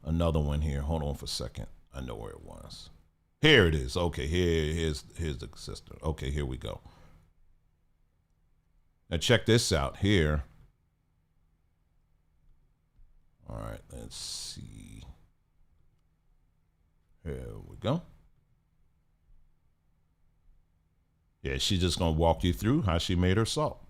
another one here. Hold on for a second. I know where it was. Here it is. Okay, here's the sister. Okay, here we go. Now check this out here. All right, let's see. Here we go. Yeah, she's just gonna walk you through how she made her salt.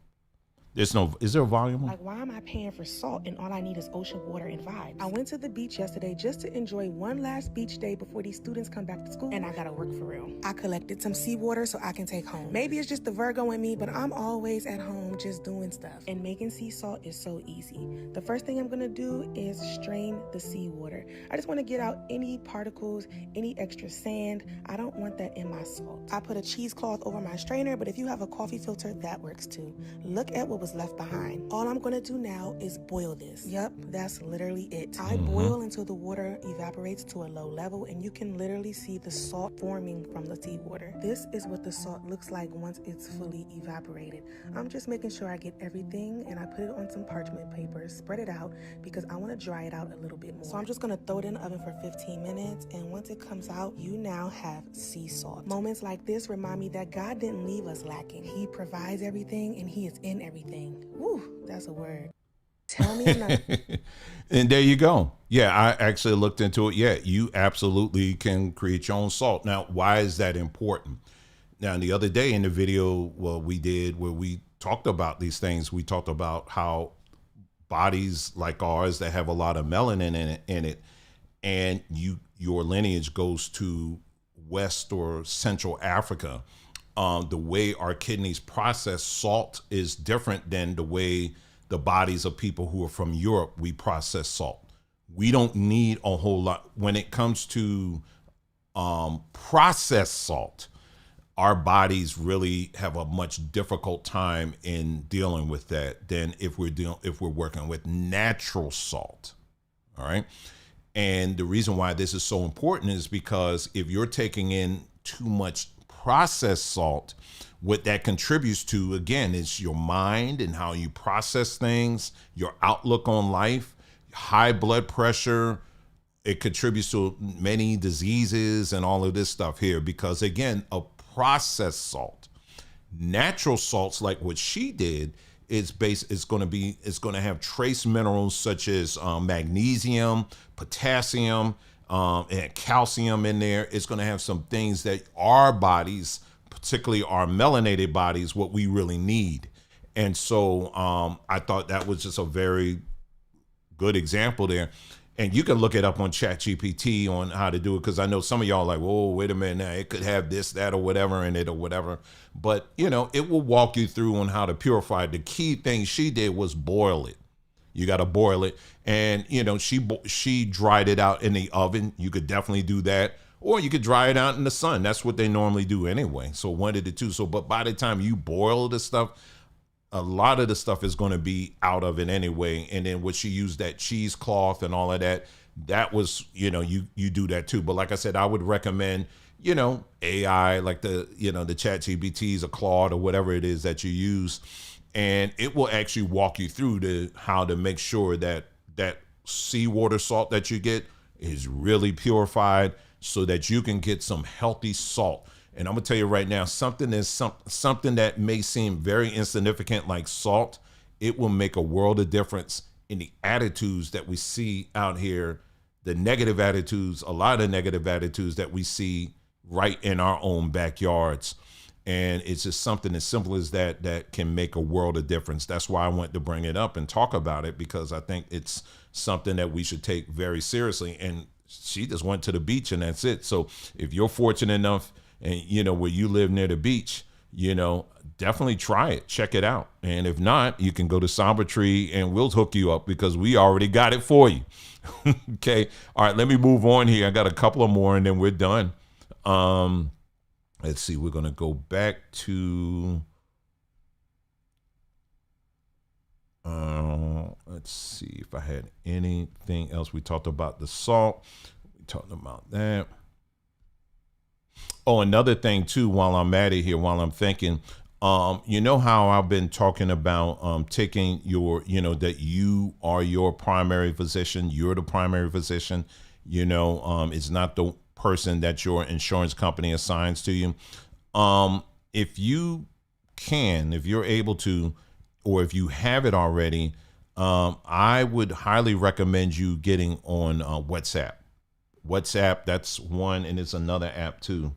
Is there a volume?
Like, why am I paying for salt and all I need is ocean water and vibes? I went to the beach yesterday just to enjoy one last beach day before these students come back to school, and I gotta work for real. I collected some seawater so I can take home. Maybe it's just the Virgo in me, but I'm always at home just doing stuff. And making sea salt is so easy. The first thing I'm gonna do is strain the seawater. I just wanna get out any particles, any extra sand. I don't want that in my salt. I put a cheesecloth over my strainer, but if you have a coffee filter, that works too. Look at what was left behind. All I'm gonna do now is boil this. Yep, that's literally it. I boil until the water evaporates to a low level, and you can literally see the salt forming from the seawater. This is what the salt looks like once it's fully evaporated. I'm just making sure I get everything, and I put it on some parchment paper, spread it out because I want to dry it out a little bit more. So I'm just gonna throw it in the oven for 15 minutes, and once it comes out, you now have sea salt. Moments like this remind me that God didn't leave us lacking. He provides everything, and He is in everything. Woo, that's a word. Tell me enough.
And there you go. Yeah, I actually looked into it. Yeah, you absolutely can create your own salt. Now, why is that important? Now, the other day in the video, where we talked about these things, we talked about how bodies like ours that have a lot of melanin in it, and your lineage goes to West or Central Africa. The way our kidneys process salt is different than the way the bodies of people who are from Europe, we process salt. We don't need a whole lot. When it comes to processed salt, our bodies really have a much difficult time in dealing with that than if we're working with natural salt. All right. And the reason why this is so important is because if you're taking in too much processed salt, what that contributes to, again, is your mind and how you process things, your outlook on life, high blood pressure. It contributes to many diseases and all of this stuff here because, again, a processed salt. Natural salts, like what she did, it's going to have trace minerals such as magnesium, potassium, and calcium in there. It's going to have some things that our bodies, particularly our melanated bodies, what we really need. And so I thought that was just a very good example there. And you can look it up on ChatGPT on how to do it, because I know some of y'all are like, whoa, wait a minute, now it could have this, that, or whatever in it or whatever. But, you know, it will walk you through on how to purify it. The key thing she did was boil it. You got to boil it. And, you know, she dried it out in the oven. You could definitely do that. Or you could dry it out in the sun. That's what they normally do anyway. So one of the two. So, but by the time you boil the stuff, a lot of the stuff is going to be out of it anyway. And then what she used, that cheesecloth and all of that, that was, you know, you do that too. But like I said, I would recommend, you know, AI, like the ChatGPTs or Claude or whatever it is that you use. And it will actually walk you through how to make sure that that seawater salt that you get is really purified so that you can get some healthy salt. And I'm gonna tell you right now, something that may seem very insignificant like salt, it will make a world of difference in the attitudes that we see out here, the negative attitudes, a lot of negative attitudes that we see right in our own backyards. And it's just something as simple as that can make a world of difference. That's why I wanted to bring it up and talk about it, because I think it's something that we should take very seriously. And she just went to the beach and that's it. So if you're fortunate enough, and you know, where you live near the beach, you know, definitely try it, check it out. And if not, you can go to Saba Tree and we'll hook you up because we already got it for you. Okay. All right, let me move on here. I got a couple of more and then we're done. Let's see, we're going to go back to, let's see if I had anything else. We talked about the salt. We talked about that. Oh, another thing too, while I'm at it here, while I'm thinking, you know how I've been talking about taking your, you know, that you are your primary physician, you're the primary physician, you know, it's not the person that your insurance company assigns to you. If you can, if you're able to, or if you have it already, I would highly recommend you getting on WhatsApp. WhatsApp, that's one, and it's another app too.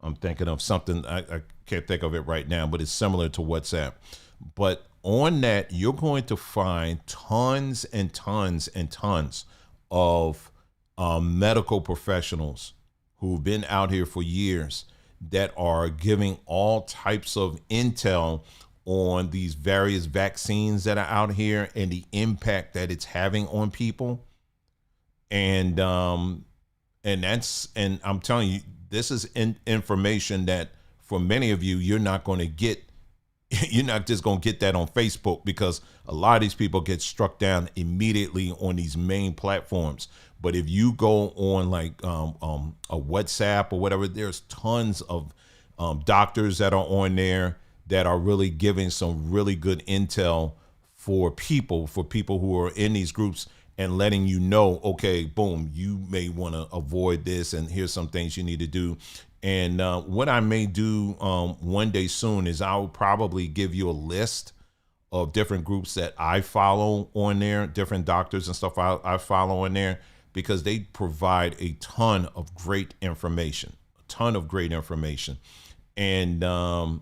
I'm thinking of something, I can't think of it right now, but it's similar to WhatsApp. But on that, you're going to find tons and tons and tons of medical professionals who've been out here for years that are giving all types of intel on these various vaccines that are out here and the impact that it's having on people. And I'm telling you, this is information that for many of you, you're not going to get. You're not just going to get that on Facebook, because a lot of these people get struck down immediately on these main platforms. But if you go on like a WhatsApp or whatever, there's tons of doctors that are on there that are really giving some really good intel for people who are in these groups, and letting you know, okay, boom, you may want to avoid this, and here's some things you need to do. And what I may do one day soon is I'll probably give you a list of different groups that I follow on there, different doctors and stuff I follow on there, because they provide a ton of great information, And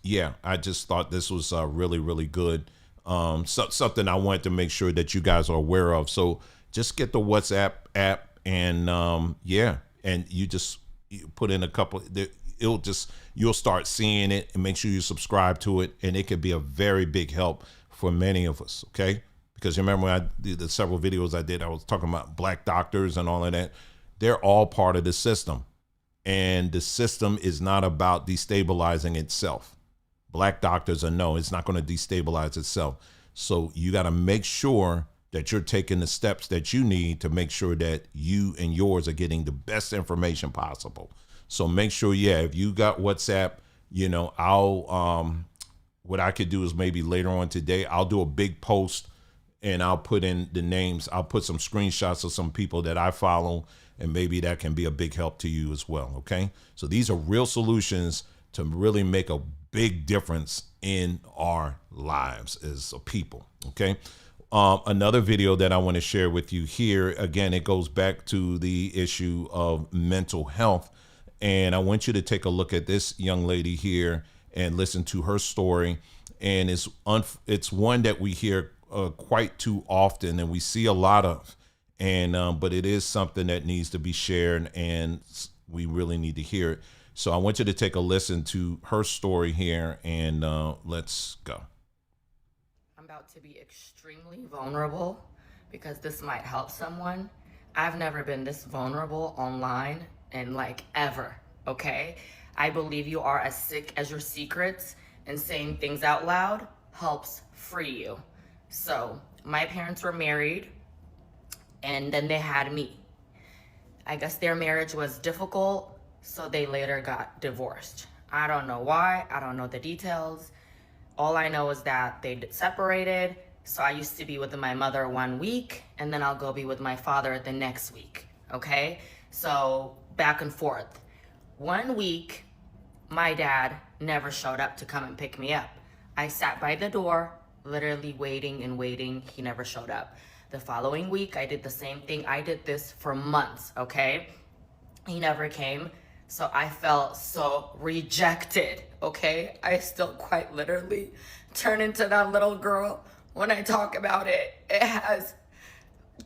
yeah, I just thought this was really, really good. Something I wanted to make sure that you guys are aware of. So just get the WhatsApp app, and yeah, and you put in a couple. You'll start seeing it, and make sure you subscribe to it, and it could be a very big help for many of us. Okay, because you remember when I did the several videos I did, I was talking about black doctors and all of that. They're all part of the system, and the system is not about destabilizing itself. Black doctors are no, it's not going to destabilize itself. So you got to make sure that you're taking the steps that you need to make sure that you and yours are getting the best information possible. So make sure, if you got WhatsApp, I'll what I could do is maybe later on today, I'll do a big post and I'll put in the names. I'll put some screenshots of some people that I follow, and maybe that can be a big help to you as well. Okay. So these are real solutions to really make a big difference in our lives as a people. Okay. Another video that I want to share with you here, again, it goes back to the issue of mental health. And I want you to take a look at this young lady here and listen to her story. And it's one that we hear quite too often, and we see a lot of, but it is something that needs to be shared, and we really need to hear it. So I want you to take a listen to her story here, and let's go.
I'm about to be extremely vulnerable because this might help someone. I've never been this vulnerable online in ever, okay? I believe you are as sick as your secrets, and saying things out loud helps free you. So my parents were married, and then they had me. I guess their marriage was difficult, so they later got divorced. I don't know why, I don't know the details. All I know is that they separated, so I used to be with my mother 1 week, and then I'll go be with my father the next week, okay? So back and forth. 1 week, my dad never showed up to come and pick me up. I sat by the door, literally waiting and waiting. He never showed up. The following week, I did the same thing. I did this for months, okay? He never came. So I felt so rejected, okay? I still quite literally turn into that little girl when I talk about it. It has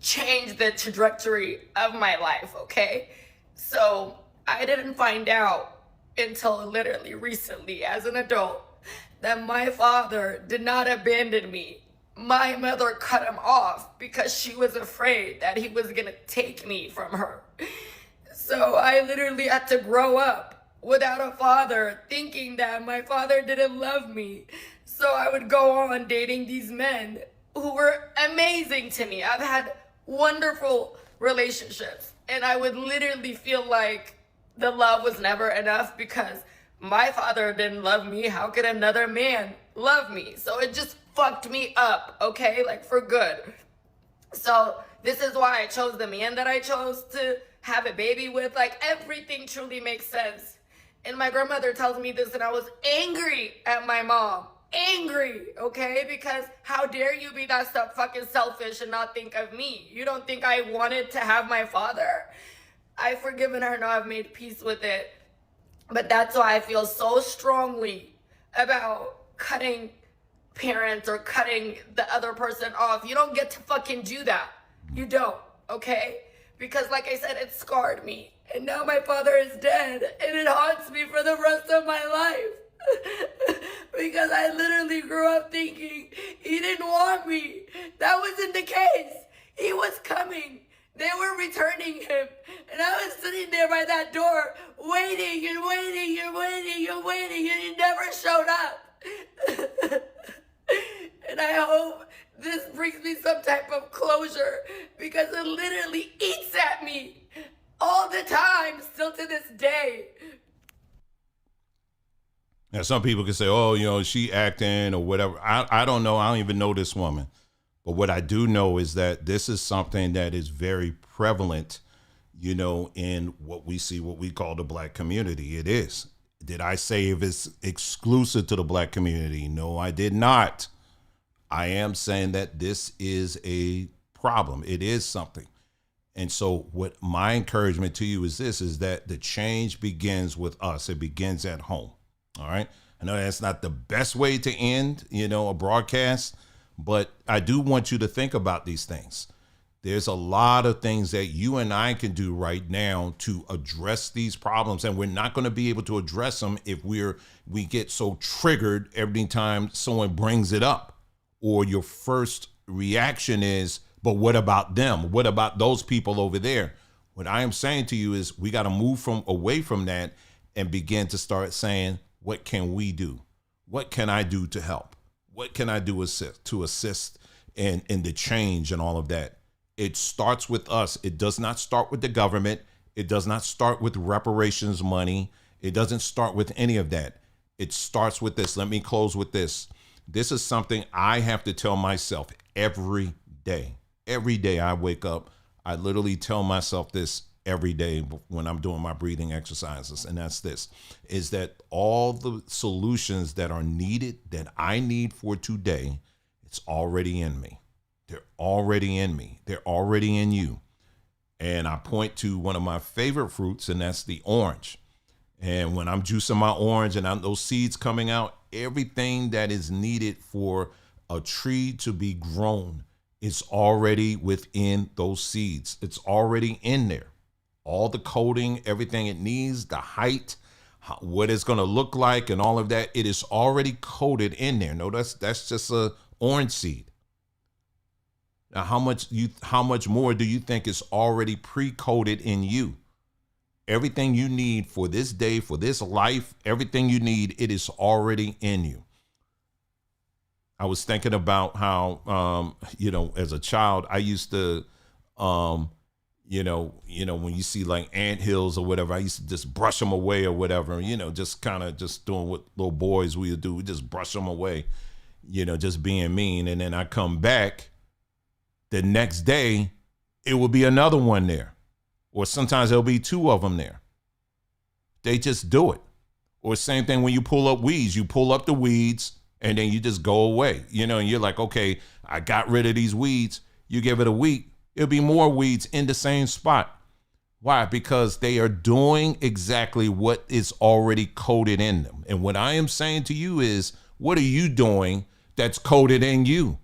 changed the trajectory of my life, okay? So I didn't find out until literally recently as an adult that my father did not abandon me. My mother cut him off because she was afraid that he was gonna take me from her. So I literally had to grow up without a father, thinking that my father didn't love me. So I would go on dating these men who were amazing to me. I've had wonderful relationships, and I would literally feel like the love was never enough because my father didn't love me. How could another man love me? So it just fucked me up, okay? For good. So this is why I chose the man that I chose to have a baby with. Everything truly makes sense. And my grandmother tells me this, and I was angry at my mom. Angry, okay? Because how dare you be that stuff fucking selfish and not think of me? You don't think I wanted to have my father? I've forgiven her, now I've made peace with it. But that's why I feel so strongly about cutting parents or cutting the other person off. You don't get to fucking do that. You don't, okay? Because like I said, it scarred me. And now my father is dead, and it haunts me for the rest of my life. Because I literally grew up thinking he didn't want me. That wasn't the case. He was coming. They were returning him, and I was sitting there by that door, waiting and waiting and waiting and waiting, and he never showed up. And I hope this brings me some type of closure, because it literally eats at me all the time, still to this day.
Now, some people can say, oh, she acting or whatever. I don't know. I don't even know this woman. But what I do know is that this is something that is very prevalent, in what we see, what we call the Black community. It is. Did I say if it's exclusive to the Black community? No, I did not. I am saying that this is a problem. It is something. And so what my encouragement to you is this, is that the change begins with us. It begins at home. All right. I know that's not the best way to end, a broadcast, but I do want you to think about these things. There's a lot of things that you and I can do right now to address these problems. And we're not going to be able to address them if we get so triggered every time someone brings it up, or your first reaction is, but what about them? What about those people over there? What I am saying to you is we got to move away from that and begin to start saying, what can we do? What can I do to help? What can I do to assist and the change and all of that. It starts with us. It does not start with the government. It does not start with reparations money. It doesn't start with any of that. It starts with this. Let me close with this. This is something I have to tell myself every day. Every day I wake up, I literally tell myself this every day when I'm doing my breathing exercises. And that's this, is that all the solutions that are needed, that I need for today, it's already in me. They're already in me. They're already in you. And I point to one of my favorite fruits, and that's the orange. And when I'm juicing my orange and those seeds coming out, everything that is needed for a tree to be grown is already within those seeds. It's already in there. All the coating, everything it needs, the height, what it's going to look like and all of that, it is already coated in there. No, that's just a orange seed. Now, how much more do you think is already pre-coated in you? Everything you need for this day, for this life, everything you need, it is already in you. I was thinking about how, as a child, I used to, when you see like anthills or whatever, I used to just brush them away or whatever, just kind of just doing what little boys we would do. We just brush them away, just being mean. And then I come back the next day, it will be another one there. Or sometimes there'll be two of them there. They just do it. Or same thing when you pull up weeds. You pull up the weeds and then you just go away. And you're like, okay, I got rid of these weeds. You give it a week, it'll be more weeds in the same spot. Why? Because they are doing exactly what is already coded in them. And what I am saying to you is, what are you doing that's coded in you?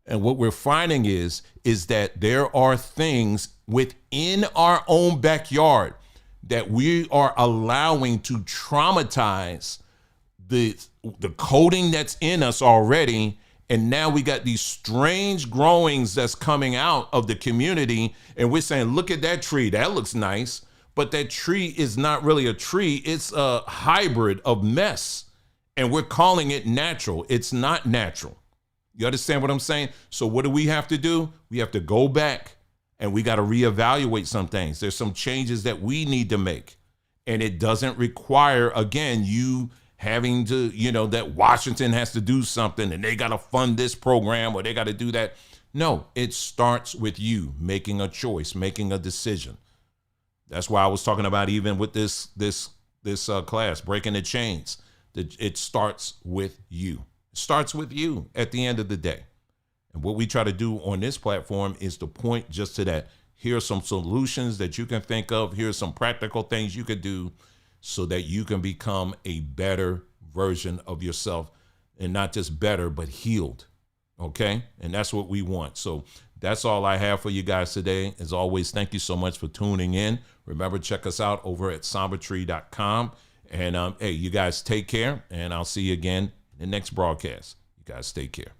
And what we're finding is that there are things within our own backyard that we are allowing to traumatize the coding that's in us already. And now we got these strange growings that's coming out of the community. And we're saying, look at that tree. That looks nice. But that tree is not really a tree. It's a hybrid of mess. And we're calling it natural. It's not natural. You understand what I'm saying? So what do we have to do? We have to go back and we got to reevaluate some things. There's some changes that we need to make. And it doesn't require, again, you having to, that Washington has to do something and they got to fund this program or they got to do that. No, it starts with you making a choice, making a decision. That's why I was talking about even with this class, breaking the chains. It starts with you. It starts with you at the end of the day. And what we try to do on this platform is to point just to that. Here are some solutions that you can think of. Here are some practical things you could do so that you can become a better version of yourself, and not just better, but healed. Okay? And that's what we want. So that's all I have for you guys today. As always, thank you so much for tuning in. Remember, check us out over at sabatree.com. And hey, you guys take care, and I'll see you again in the next broadcast. You guys take care.